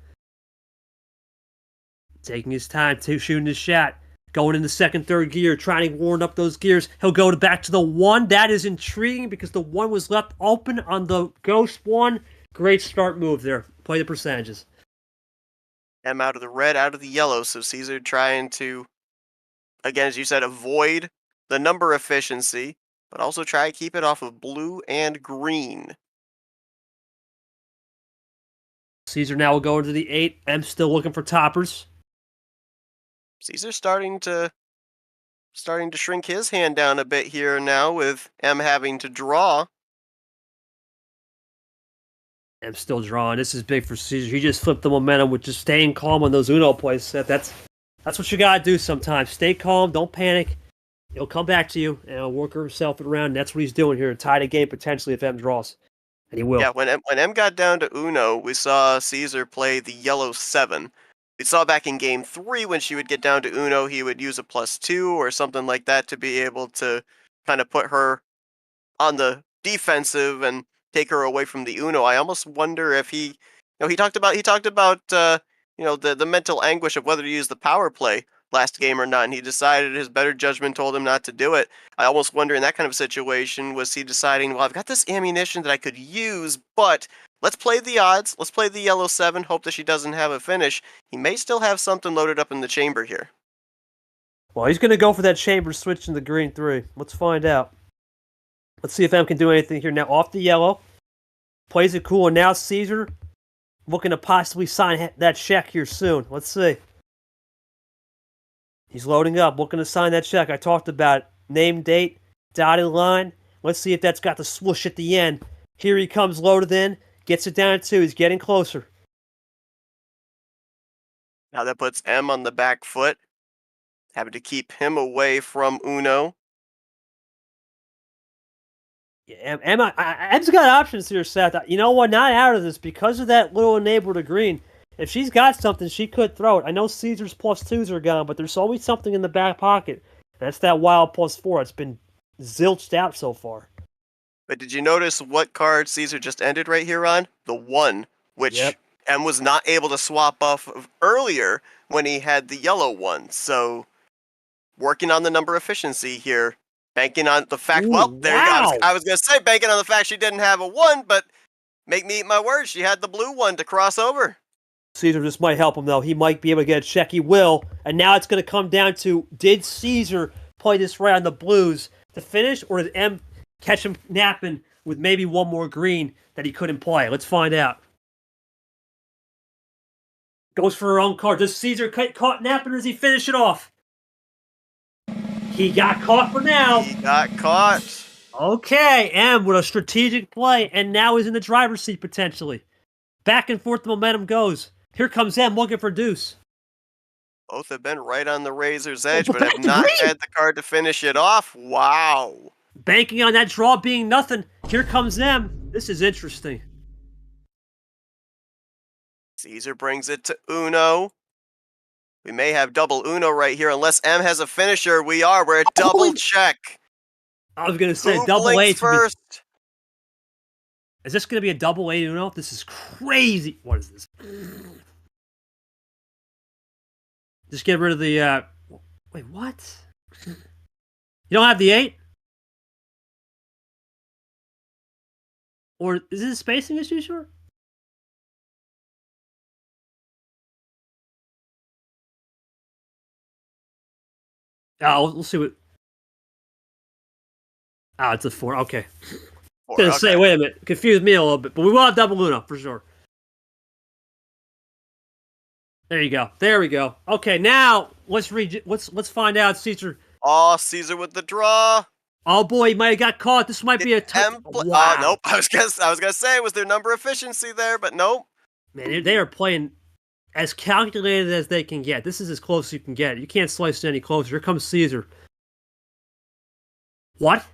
Taking his time to shooting his shot. Going in the second, third gear, trying to warm up those gears. He'll go back to the 1. That is intriguing because the 1 was left open on the Ghost 1. Great start move there. Play the percentages. M out of the red, out of the yellow. So Cesar trying to, again, as you said, avoid the number efficiency, but also try to keep it off of blue and green. Cesar now will go into the 8. M still looking for toppers. Cesar's starting to shrink his hand down a bit here now with M having to draw. M still drawing. This is big for Cesar. He just flipped the momentum with just staying calm on those Uno plays. That's what you gotta do sometimes. Stay calm. Don't panic. He'll come back to you and he'll work himself around. And that's what he's doing here. Tie the game potentially if M draws, and he will. Yeah, when M got down to Uno, we saw Cesar play the yellow 7. We saw back in game 3 when she would get down to Uno, he would use a +2 or something like that to be able to kind of put her on the defensive and take her away from the Uno. I almost wonder if he talked about the mental anguish of whether to use the power play last game or not, and he decided his better judgment told him not to do it. I almost wonder in that kind of situation, was he deciding, well, I've got this ammunition that I could use, but let's play the odds. Let's play the yellow 7, hope that she doesn't have a finish. He may still have something loaded up in the chamber here. Well, he's going to go for that chamber switch in the green 3. Let's find out. Let's see if M can do anything here. Now off the yellow. Plays it cool, and now Cesar looking to possibly sign that check here soon. Let's see. He's loading up, looking to sign that check. I talked about it. Name, date, dotted line. Let's see if that's got the swoosh at the end. Here he comes loaded in. Gets it down to 2. He's getting closer. Now that puts M on the back foot. Having to keep him away from Uno. Yeah, M's got options here, Seth. You know what? Not out of this because of that little enabler to green. If she's got something, she could throw it. I know Caesar's +2s are gone, but there's always something in the back pocket. And that's that wild +4. It's been zilched out so far. But did you notice what card Cesar just ended right here on? The 1, which M was not able to swap off of earlier when he had the yellow 1. So, working on the number efficiency here. Banking on the fact, Ooh, there you go. I was going to say, banking on the fact she didn't have a 1, but make me eat my words. She had the blue 1 to cross over. Caesar just might help him, though. He might be able to get a check. He will. And now it's going to come down to, did Caesar play this right on the blues to finish, or did M catch him napping with maybe one more green that he couldn't play? Let's find out. Goes for her own card. Does Cesar get caught napping, or does he finish it off? He got caught for now. He got caught. Okay, M with a strategic play, and now he's in the driver's seat potentially. Back and forth the momentum goes. Here comes M looking for deuce. Both have been right on the razor's edge, but but have back to not green! had the card to finish it off. Wow. Banking on that draw being nothing. Here comes M. This is interesting. Cesar brings it to Uno. We may have double Uno right here, unless M has a finisher. We're at double check. I was gonna say Who double blinks eight first? Is this gonna be a double eight Uno? This is crazy. What is this? Just get rid of the. Wait, what? You don't have the 8? Or is it a spacing issue, sure? Oh, we'll see what. Oh, it's a 4. Okay. I was gonna say, wait a minute. Confused me a little bit, but we will have double Uno for sure. There you go. There we go. Okay, now let's find out, Cesar. Oh, Cesar with the draw. Oh boy, he might have got caught. This might be a wow. Nope. I was gonna say, was there number efficiency there, but nope. Man, they are playing as calculated as they can get. This is as close as you can get. You can't slice it any closer. Here comes Cesar. What?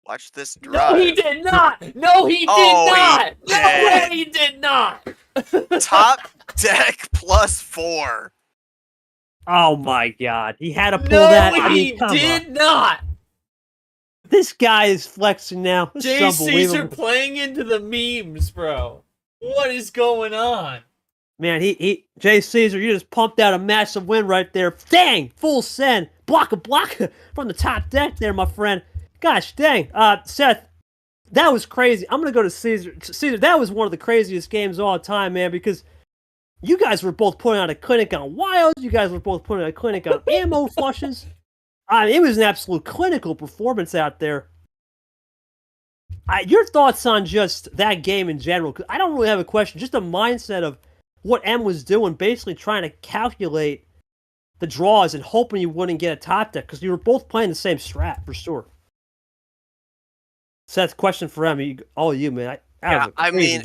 Watch this drive. No, he did not. No, he did not. No way, he did not. Top deck +4. Oh my God, he had to pull no, that. No, he did not. This guy is flexing now. This Jay is Cesar playing into the memes, bro. What is going on? Man, Jay Cesar, you just pumped out a massive win right there. Dang, full send, block from the top deck there, my friend. Gosh dang, Seth, that was crazy. I'm gonna go to Cesar. Cesar, that was one of the craziest games of all time, man, because you guys were both putting on a clinic on wilds. You guys were both putting on a clinic on ammo flushes. I mean, it was an absolute clinical performance out there. Your thoughts on just that game in general? Because I don't really have a question. Just a mindset of what M was doing, basically trying to calculate the draws and hoping you wouldn't get a top deck because you were both playing the same strat for sure. Seth, question for M. All you, man. I mean,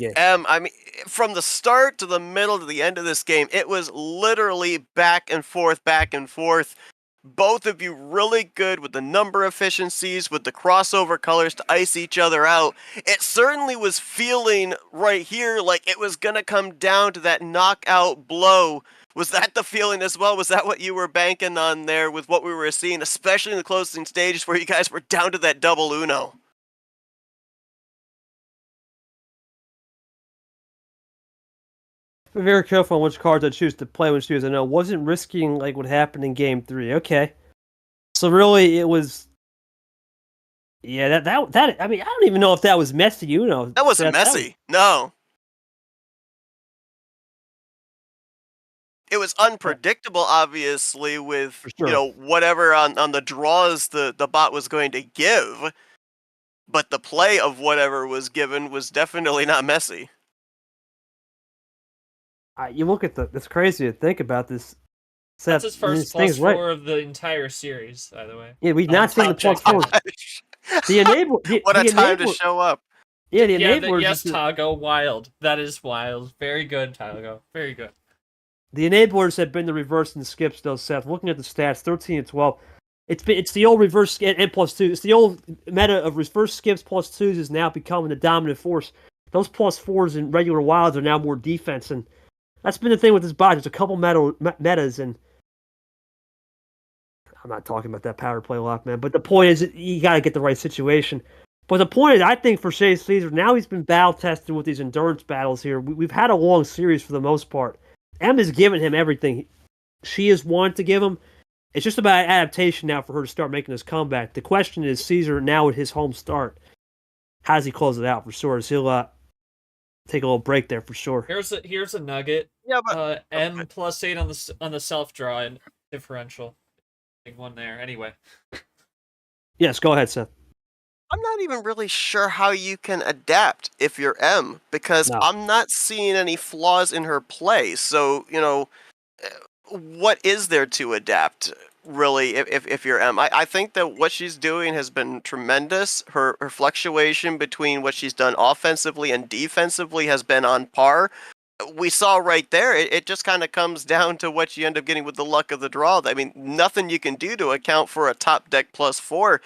from the start to the middle to the end of this game, it was literally back and forth, back and forth. Both of you really good with the number efficiencies, with the crossover colors to ice each other out. It certainly was feeling right here like it was going to come down to that knockout blow. Was that the feeling as well? Was that what you were banking on there with what we were seeing, especially in the closing stages where you guys were down to that double Uno? Be very careful on which cards I choose to play, which I know wasn't risking like what happened in Game 3. Okay, so really it was. Yeah, that. I mean, I don't even know if that was messy. You know, that wasn't messy. No, it was unpredictable. Obviously, with sure. Whatever on the draws the bot was going to give, but the play of whatever was given was definitely not messy. You look at it's crazy to think about this. That's his first +4 of the entire series, by the way. Yeah, we've not seen the +4. The enabler. What a time to show up. Yeah, the enabler. Yes, Tago, wild. That is wild. Very good, Tago. Very good. The enablers have been the reverse and skips, though, Seth. Looking at the stats, 13 and 12. It's the old reverse and +2. It's the old meta of reverse skips +2s is now becoming the dominant force. Those +4s in regular wilds are now more defense, and that's been the thing with this bot. There's a couple metas, and I'm not talking about that power play lock, man. But the point is, you got to get the right situation. But the point is, I think for Jay Cesar, now he's been battle tested with these endurance battles here. We've had a long series for the most part. M has given him everything she has wanted to give him. It's just about adaptation now for her to start making this comeback. The question is, Cesar, now at his home start, how does he close it out for sure? Is he'll take a little break there for sure. Here's a nugget. Yeah, but M +8 on the self draw and differential. Big one there. Anyway. Yes, go ahead, Seth. I'm not even really sure how you can adapt if you're M, because I'm not seeing any flaws in her play. So, what is there to adapt, really, if you're M? I think that what she's doing has been tremendous. Her fluctuation between what she's done offensively and defensively has been on par. we saw right there, it just kind of comes down to what you end up getting with the luck of the draw. I mean, nothing you can do to account for a top deck +4.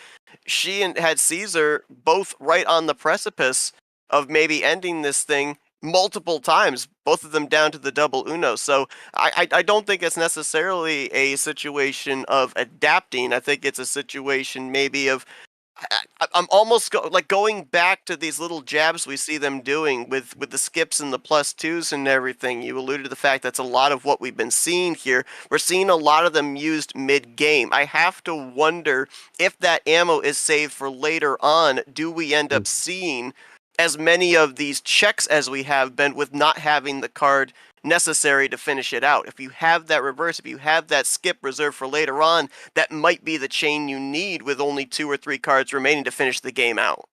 She and had Cesar both right on the precipice of maybe ending this thing multiple times, both of them down to the double Uno. So I don't think it's necessarily a situation of adapting. I think it's a situation maybe of I'm almost like going back to these little jabs we see them doing with the skips and the +2s and everything. You alluded to the fact that's a lot of what we've been seeing here. We're seeing a lot of them used mid-game. I have to wonder if that ammo is saved for later on. Do we end up seeing as many of these checks as we have been with not having the card necessary to finish it out? If you have that reverse, if you have that skip reserved for later on, that might be the chain you need with only 2 or 3 cards remaining to finish the game out.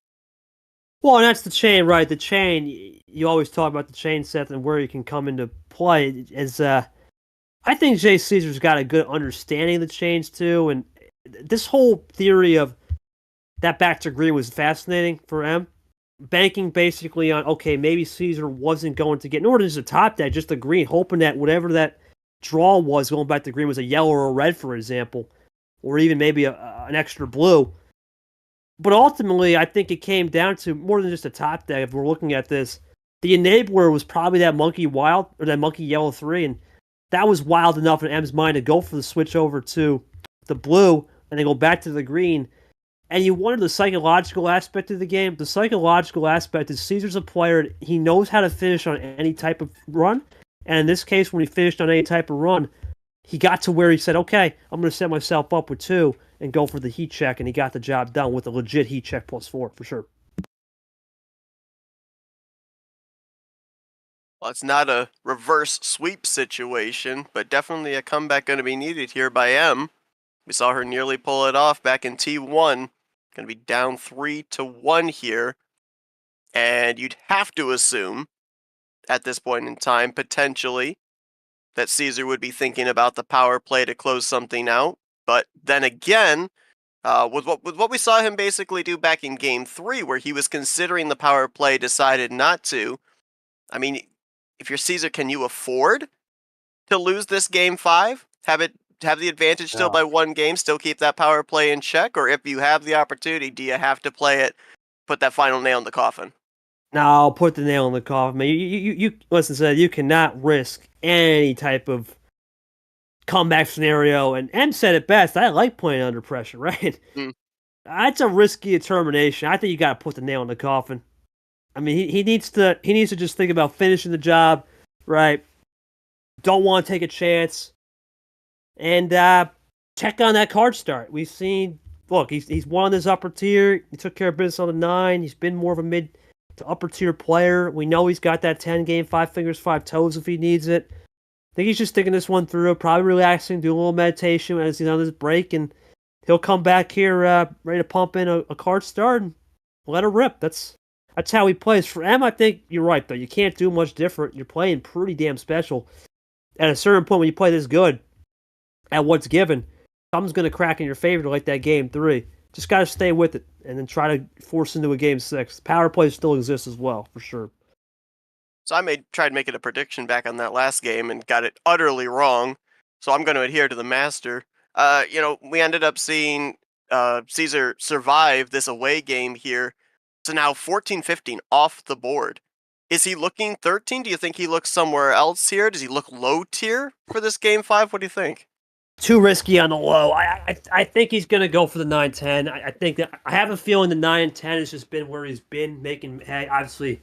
Well, and that's the chain, right? The chain, you always talk about the chain set and where you can come into play. I think Jay Cesar's got a good understanding of the chains too, and this whole theory of that back to green was fascinating for M. Banking basically on, okay, maybe Cesar wasn't going to get, in order to just top that, just the green, hoping that whatever that draw was going back to green was a yellow or a red, for example, or even maybe an extra blue. But ultimately, I think it came down to more than just a top deck. If we're looking at this, the enabler was probably that monkey wild, or that monkey yellow 3, and that was wild enough in M's mind to go for the switch over to the blue and then go back to the green. And you wonder the psychological aspect of the game. The psychological aspect is Cesar's a player. He knows how to finish on any type of run. And in this case, when he finished on any type of run, he got to where he said, okay, I'm going to set myself up with 2 and go for the heat check. And he got the job done with a legit heat check +4, for sure. Well, it's not a reverse sweep situation, but definitely a comeback going to be needed here by M. We saw her nearly pull it off back in T1. Going to be down 3-1 here. And you'd have to assume, at this point in time, potentially, that Cesar would be thinking about the power play to close something out. But then again, with what we saw him basically do back in Game 3, where he was considering the power play, decided not to. I mean, if you're Cesar, can you afford to lose this Game 5? Have the advantage still by 1 game, still keep that power play in check? Or if you have the opportunity, do you have to play it, put that final nail in the coffin? No, I'll put the nail in the coffin, man. You listen, Seth, you cannot risk any type of comeback scenario. And M said it best. I like playing under pressure, right? That's a risky determination. I think you got to put the nail in the coffin. I mean, he needs to just think about finishing the job, right? Don't want to take a chance. And check on that card start. We've seen, look, he's won this upper tier. He took care of business on the 9. He's been more of a mid to upper tier player. We know he's got that 10 game, 5 fingers, 5 toes if he needs it. I think he's just thinking this one through, probably relaxing, doing a little meditation as he's on his break, and he'll come back here ready to pump in a card start and let it rip. That's how he plays. For M, I think you're right, though. You can't do much different. You're playing pretty damn special. At a certain point, when you play this good, at what's given, something's going to crack in your favor like that Game 3. Just got to stay with it and then try to force into a Game 6. Power play still exists as well, for sure. So I tried making a prediction back on that last game and got it utterly wrong. So I'm going to adhere to the master. We ended up seeing Cesar survive this away game here. So now 14-15 off the board. Is he looking 13? Do you think he looks somewhere else here? Does he look low tier for this Game 5? What do you think? Too risky on the low. I think he's going to go for the 9-10. I think that I have a feeling the 9-10 has just been where he's been making. Hey, obviously,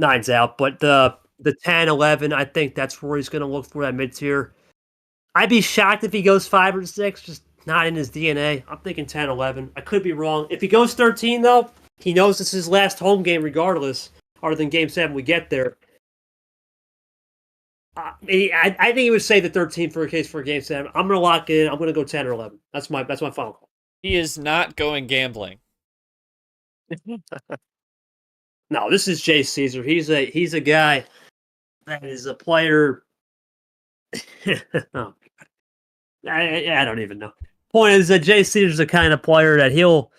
9's out, but the 10-11, I think that's where he's going to look for that mid tier. I'd be shocked if he goes 5 or 6, just not in his DNA. I'm thinking 10-11. I could be wrong. If he goes 13, though, he knows this is his last home game regardless, other than Game 7 we get there. I think he would say the 13 for a case for Game 7. I'm going to lock it in. I'm going to go 10 or 11. That's my final call. He is not going gambling. No, this is Jay Cesar. He's a guy that is a player. Oh, I don't even know. Point is that Jay Cesar's the kind of player that he'll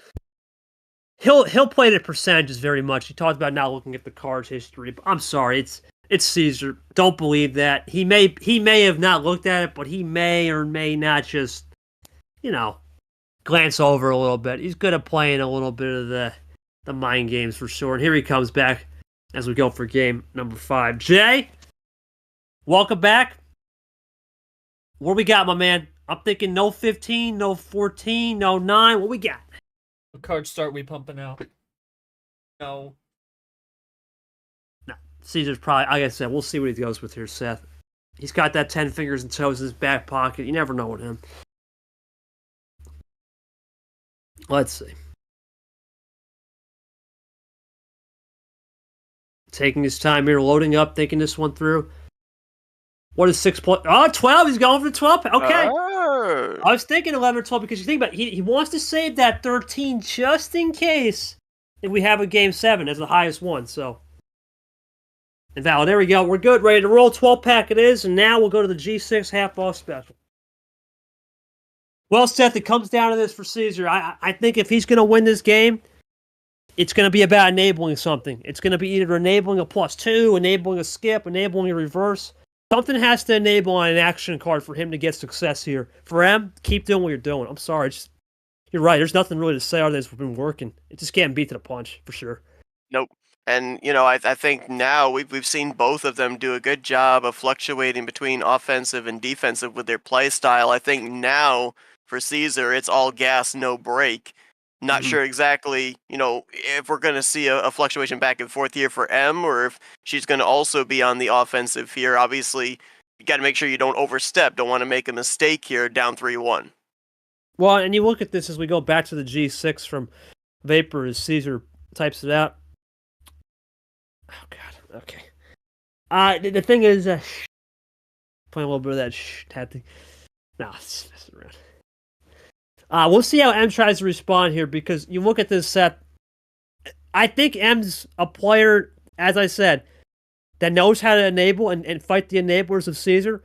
play the percentages very much. He talked about not looking at the cards history, but I'm sorry, It's Cesar. Don't believe that. He may have not looked at it, but he may or may not just, glance over a little bit. He's good at playing a little bit of the mind games for sure. And here he comes back as we go for game number 5. Jay, welcome back. What we got, my man? I'm thinking no 15, no 14, no 9. What we got? What cards start we pumping out? No. No. Caesar's probably, like I said, we'll see what he goes with here, Seth. He's got that 10 fingers and toes in his back pocket. You never know with him. Let's see. Taking his time here, loading up, thinking this one through. What is 6 point? Oh, 12. He's going for 12. Okay. Oh. I was thinking 11 or 12 because you think about it, he wants to save that 13 just in case if we have a game 7 as the highest one. So, invalid. There we go. We're good. Ready to roll. 12-pack it is. And now we'll go to the G6 half-off special. Well, Seth, it comes down to this for Cesar. I think if he's going to win this game, it's going to be about enabling something. It's going to be either enabling a +2, enabling a skip, enabling a reverse. Something has to enable on an action card for him to get success here. For M, keep doing what you're doing. I'm sorry. You're right. There's nothing really to say other than it's been working. It just can't beat to the punch, for sure. Nope. And, I think now we've seen both of them do a good job of fluctuating between offensive and defensive with their play style. I think now, for Cesar, it's all gas, no brake. Not sure exactly, if we're going to see a fluctuation back and forth here for M, or if she's going to also be on the offensive here. Obviously, you got to make sure you don't overstep. Don't want to make a mistake here, down 3-1. Well, and you look at this as we go back to the G6 from Vapor as Cesar types it out. Oh, God. Okay. The thing is, playing a little bit of that tactic. No, it's messing around. We'll see how M tries to respond here because you look at this set. I think M's a player, as I said, that knows how to enable and fight the enablers of Cesar,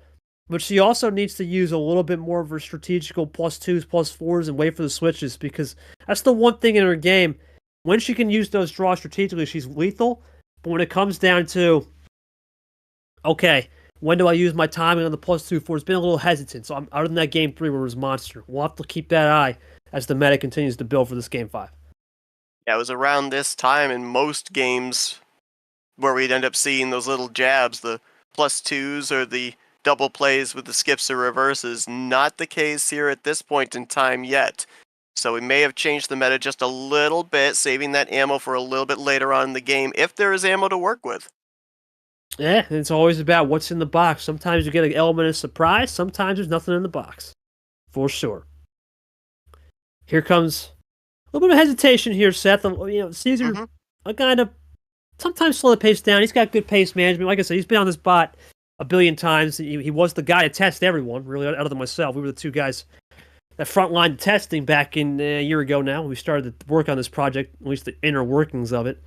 but she also needs to use a little bit more of her strategical +2s, +4s, and wait for the switches because that's the one thing in her game. When she can use those draws strategically, she's lethal, but when it comes down to, okay, when do I use my timing on the +2, 4? It's been a little hesitant. So I'm out in that game 3 where it was monster. We'll have to keep that eye as the meta continues to build for this game 5. Yeah, it was around this time in most games where we'd end up seeing those little jabs, the +2s or the double plays with the skips or reverses. Not the case here at this point in time yet. So we may have changed the meta just a little bit, saving that ammo for a little bit later on in the game, if there is ammo to work with. Yeah, it's always about what's in the box. Sometimes you get an element of surprise. Sometimes there's nothing in the box. For sure. Here comes a little bit of hesitation here, Seth. Cesar, a guy to sometimes slow the pace down. He's got good pace management. Like I said, he's been on this bot a billion times. He was the guy to test everyone, really, other than myself. We were the two guys that frontline testing back in a year ago now when we started to work on this project, at least the inner workings of it.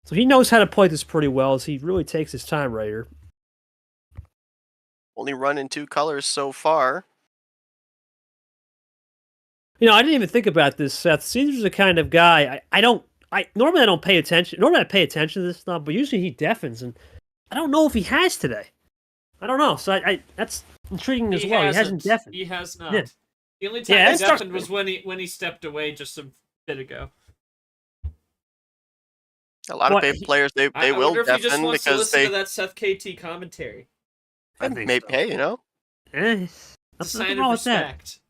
So he knows how to play this pretty well as he really takes his time right here. Only run in 2 colors so far. I didn't even think about this, Seth. Caesar's the kind of guy, normally I don't pay attention. Normally I pay attention to this stuff, but usually he deafens, and I don't know if he has today. I don't know. So that's intriguing as well. He hasn't deafened. He has not. Yeah. The only time he deafened was when he stepped away just a bit ago. A lot of players, they will wonder if he just deafen wants to because listen they to that Seth KT commentary. I think may so. pay, It's a sign of respect.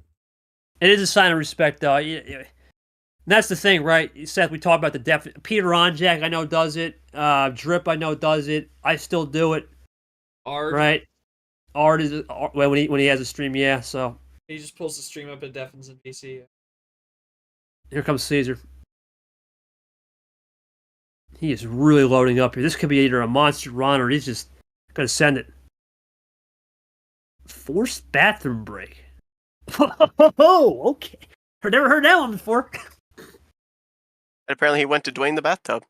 It is a sign of respect, though. And that's the thing, right? Seth, we talk about the depth. Peter Onjak, I know, does it. Drip, I know, does it. I still do it. Ard. Right? Ard is when he has a stream, yeah. So he just pulls the stream up and deafens in PC. Here comes Cesar. He is really loading up here. This could be either a monster run or he's just going to send it. Forced bathroom break. Oh, okay. I've never heard that one before. And apparently he went to Dwayne the bathtub.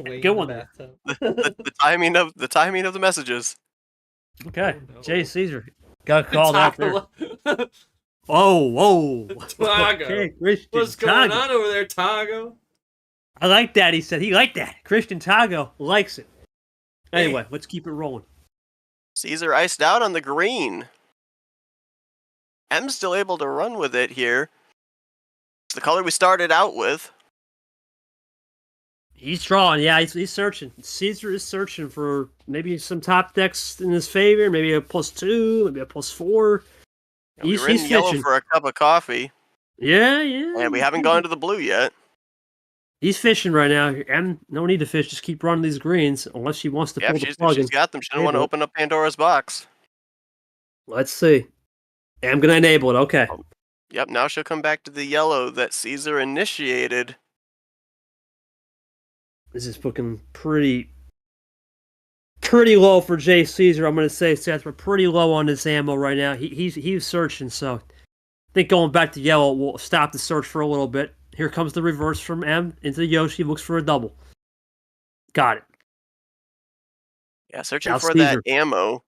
Good one. The timing of the messages. Okay. Oh, no. Jay Cesar got called out there. Whoa. Tago. Okay, Christian What's going Tago. on over there, Tago? I like that. He said he liked that. Christian Tago likes it. Anyway, let's keep it rolling. Cesar iced out on the green. M's still able to run with it here. It's the color we started out with. He's drawing, yeah, he's searching. Cesar is searching for maybe some top decks in his favor, maybe a +2, maybe a +4. We were in yellow for a cup of coffee. Yeah. And we haven't gone to the blue yet. He's fishing right now. And no need to fish, just keep running these greens, unless she wants to pull the plug. She's got them. She doesn't want to open up Pandora's box. Let's see. I'm going to enable it, okay. Yep, now she'll come back to the yellow that Cesar initiated. This is looking pretty low for Jay Cesar. I'm going to say, Seth, we're pretty low on this ammo right now. He's searching, so I think going back to yellow will stop the search for a little bit. Here comes the reverse from M into Yoshi. Looks for a double. Got it. Yeah, searching for that ammo.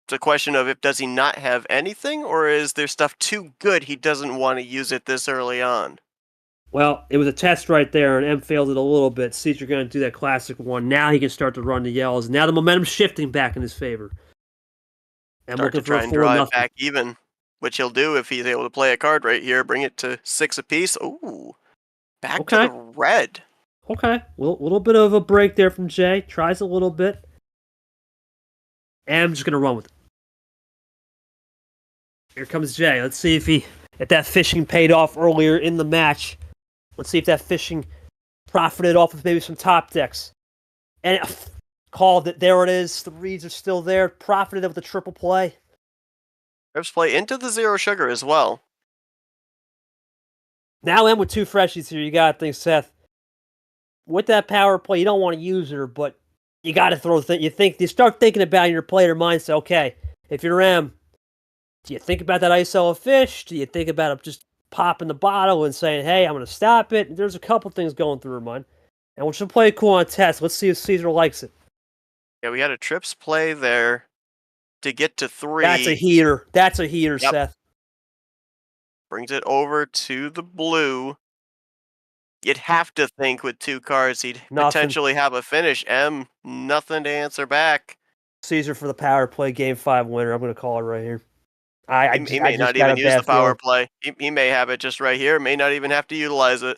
It's a question of does he not have anything, or is there stuff too good he doesn't want to use it this early on? Well, it was a test right there, and M failed it a little bit. Cesar going to do that classic one. Now he can start to run the yellows. Now the momentum's shifting back in his favor. I'm looking to try and draw it back even, which he'll do if he's able to play a card right here. Bring it to 6 apiece. Ooh, back to the red. Okay, little bit of a break there from Jay. Tries a little bit. M's just going to run with it. Here comes Jay. Let's see if that fishing paid off earlier in the match. Let's see if that fishing profited off of maybe some top decks. And called it. There it is. The reads are still there. Profited with the triple play. Trips play into the zero sugar as well. Now M with 2 freshies here. You got to think, Seth. With that power play, you don't want to use her, but you got to throw you start thinking about your player mindset. Okay, if you're M, do you think about that ISO of fish? Do you think about just popping the bottle and saying, hey, I'm going to stop it? There's a couple things going through her mind. And we'll just play it cool on test. Let's see if Cesar likes it. Yeah, we had a trips play there to get to 3. That's a heater. Yep. Seth. Brings it over to the blue. You'd have to think with 2 cards he'd potentially have a finish. M, nothing to answer back. Cesar for the power play, game 5 winner. I'm going to call it right here. He may not even use the power play. He may have it just right here. May not even have to utilize it.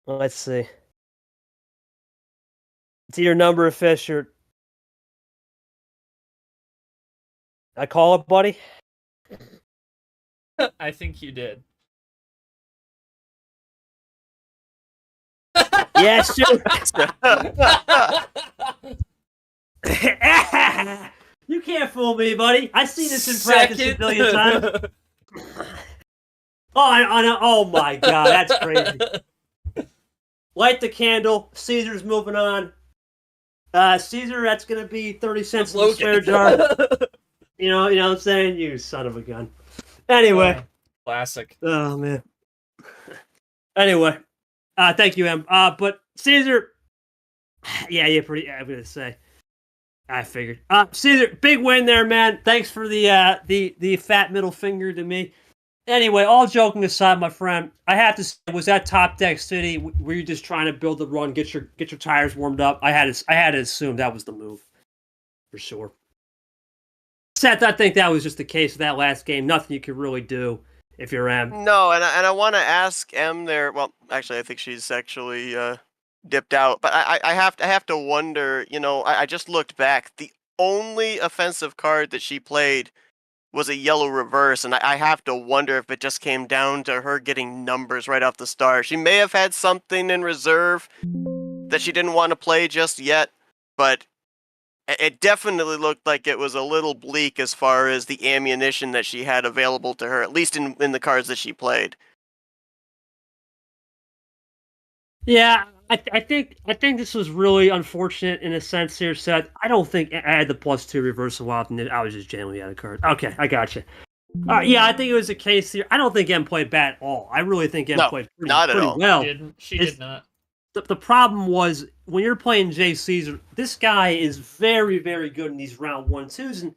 Well, let's see. It's either number of fish or... I call it, buddy? I think you did. Yeah, sure. You can't fool me, buddy. I've seen this in practice a billion times. Oh my God, that's crazy. Light the candle. Caesar's moving on. Cesar, that's going to be 30 cents in the spare jar. You know what I'm saying? You son of a gun. Anyway. Classic. Oh, man. Anyway. Thank you, Em. But Cesar, I'm going to say. I figured. Cesar, big win there, man. Thanks for the fat middle finger to me. Anyway, all joking aside, my friend, I have to say, was that top deck city? Were you just trying to build the run, get your tires warmed up? I had to assume that was the move, for sure. Seth, I think that was just the case of that last game. Nothing you could really do if you're M. No, and I want to ask M there. Well, actually, I think she's actually dipped out. But I have to wonder. I just looked back. The only offensive card that she played was a yellow reverse, and I have to wonder if it just came down to her getting numbers right off the start. She may have had something in reserve that she didn't want to play just yet, but it definitely looked like it was a little bleak as far as the ammunition that she had available to her, at least in the cards that she played. Yeah, I think this was really unfortunate in a sense here, Seth. I don't think I had the +2 reversal wild, and I was just genuinely out of cards. Okay, I got you. Yeah, I think it was a case here. I don't think M played bad at all. I really think M played pretty well. She did not. The problem was, when you're playing Jay Cesar, this guy is very, very good in these round 1-2s, and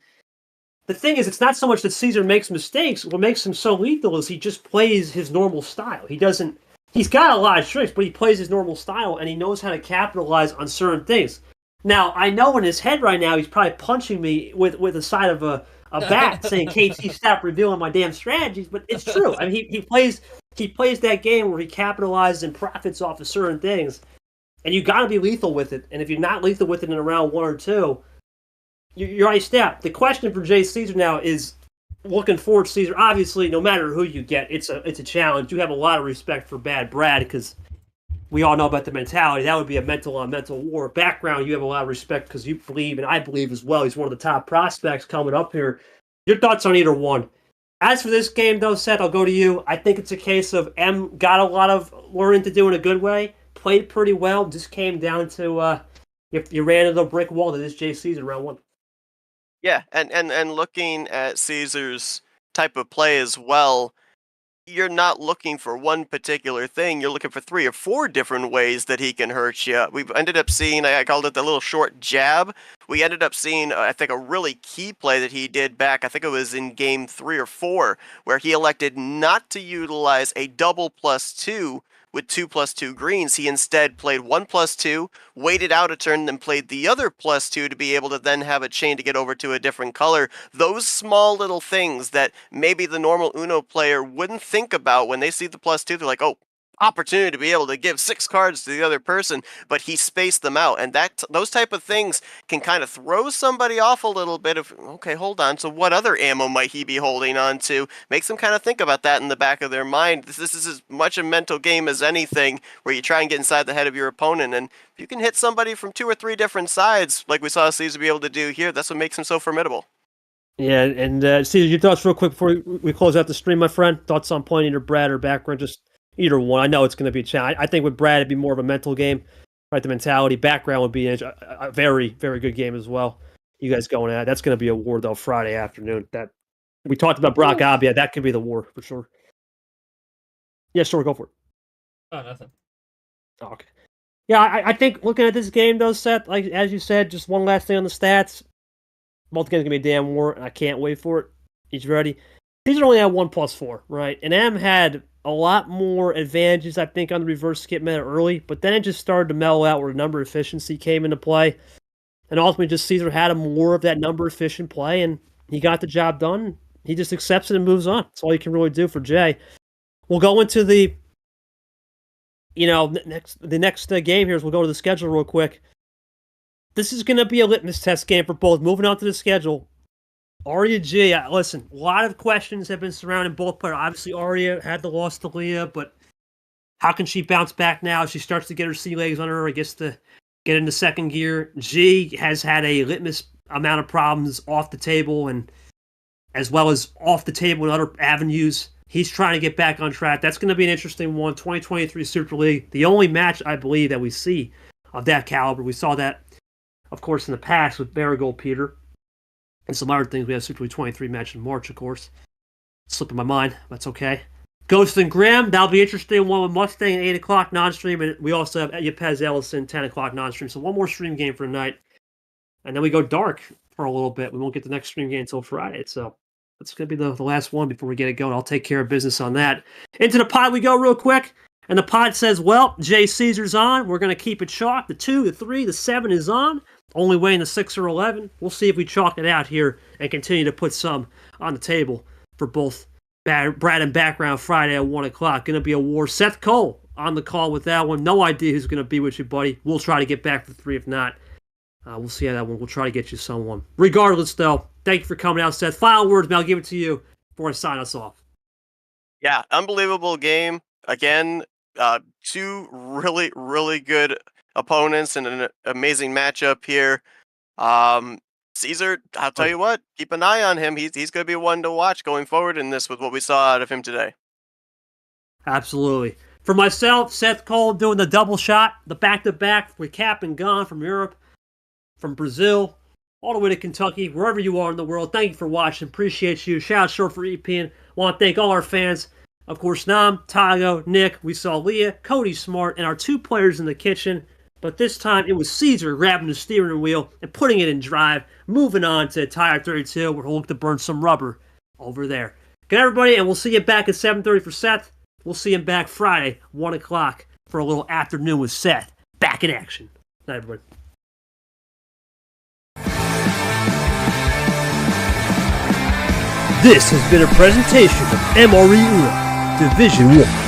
the thing is, it's not so much that Cesar makes mistakes. What makes him so lethal is he just plays his normal style. He's got a lot of tricks, but he plays his normal style, and he knows how to capitalize on certain things. Now, I know in his head right now he's probably punching me with the side of a bat saying, KT, stop revealing my damn strategies, but it's true. I mean, he plays that game where he capitalizes and profits off of certain things, and you got to be lethal with it. And if you're not lethal with it in round 1 or 2, you're iced out. The question for Jay Cesar now is looking forward to Cesar. Obviously, no matter who you get, it's a challenge. You have a lot of respect for Bad Brad because we all know about the mentality. That would be a mental on mental war. Background, you have a lot of respect because you believe, and I believe as well, he's one of the top prospects coming up here. Your thoughts on either one? As for this game, though, Seth, I'll go to you. I think it's a case of M got a lot of learning to do in a good way, played pretty well, just came down to if you ran into the brick wall that is Jay Cesar round 1. Yeah, and looking at Caesar's type of play as well, you're not looking for one particular thing. You're looking for 3 or 4 different ways that he can hurt you. We've ended up seeing, I called it the little short jab. We ended up seeing, I think, a really key play that he did back, I think it was in game 3 or 4, where he elected not to utilize a double +2 with 2+2 greens. He instead played 1+2, waited out a turn, then played the other +2 to be able to then have a chain to get over to a different color. Those small little things that maybe the normal Uno player wouldn't think about when they see the +2, they're like, oh, opportunity to be able to give 6 cards to the other person, but he spaced them out, and those type of things can kind of throw somebody off a little bit of, okay, hold on, so what other ammo might he be holding on to? Makes them kind of think about that in the back of their mind. This is as much a mental game as anything, where you try and get inside the head of your opponent, and if you can hit somebody from 2 or 3 different sides, like we saw Cesar be able to do here, that's what makes him so formidable. Yeah, and Cesar, your thoughts real quick before we close out the stream, my friend? Thoughts on playing either Brad or Background? Just either one. I know it's going to be a challenge. I think with Brad, it'd be more of a mental game, right? The mentality. Background would be a very, very good game as well. You guys going at it. That's going to be a war, though, Friday afternoon. That we talked about Brock Abia. That could be the war for sure. Yeah, sure. Go for it. Oh, nothing. Oh, okay. Yeah, I think looking at this game, though, Seth, like as you said, just one last thing on the stats. Both games are going to be a damn war, and I can't wait for it. He's ready. These are only at 1+4, right? And M had a lot more advantages, I think, on the reverse skip meta early, but then it just started to mellow out where number efficiency came into play. And ultimately, just Cesar had a more of that number efficient play, and he got the job done. He just accepts it and moves on. That's all you can really do for Jay. We'll go into the next game here. We'll go to the schedule real quick. This is going to be a litmus test game for both. Moving on to the schedule. Arya G, listen, a lot of questions have been surrounding both players. Obviously, Arya had the loss to Leah, but how can she bounce back now? She starts to get her sea legs under her, I guess, to get into second gear. G has had a litmus amount of problems off the table and as well as off the table in other avenues. He's trying to get back on track. That's going to be an interesting one. 2023 Super League, the only match I believe that we see of that caliber. We saw that, of course, in the past with Marigold Peter. And some other things. We have Super League 23 match in March, of course. Slipping my mind. That's okay. Ghost and Graham. That'll be interesting. One with Mustang at 8 o'clock non-stream. And we also have Yepez Ellison, 10 o'clock non-stream. So one more stream game for tonight. And then we go dark for a little bit. We won't get the next stream game until Friday. So that's going to be the last one before we get it going. I'll take care of business on that. Into the pod we go real quick. And the pod says, well, Jay Cesar's on. We're going to keep it chalk. The 2, the 3, the 7 is on. Only weighing the 6 or 11. We'll see if we chalk it out here and continue to put some on the table for both Brad and Background Friday at 1 o'clock. Going to be a war. Seth Cole on the call with that one. No idea who's going to be with you, buddy. We'll try to get back for 3. If not, we'll see how that one. We'll try to get you someone. Regardless, though, thank you for coming out, Seth. Final words, man. I'll give it to you before I sign us off. Yeah, Unbelievable game. Again, 2 really, really good opponents and an amazing matchup here. Cesar, I'll tell you what, keep an eye on him. He's going to be one to watch going forward in this with what we saw out of him today. Absolutely. For myself, Seth Cole doing the double shot, the back-to-back with Cap and Gone from Europe, from Brazil, all the way to Kentucky, wherever you are in the world. Thank you for watching. Appreciate you. Shout out short for EPN. Want to thank all our fans. Of course, Nam, Tago, Nick, we saw Leah, Cody Smart, and our 2 players in the kitchen. But this time, it was Cesar grabbing the steering wheel and putting it in drive. Moving on to Tire 32, where we'll look to burn some rubber over there. Good, everybody, and we'll see you back at 7:30 for Seth. We'll see him back Friday, 1 o'clock, for a little afternoon with Seth. Back in action. Night, everybody. This has been a presentation of MRE Uno Division 1.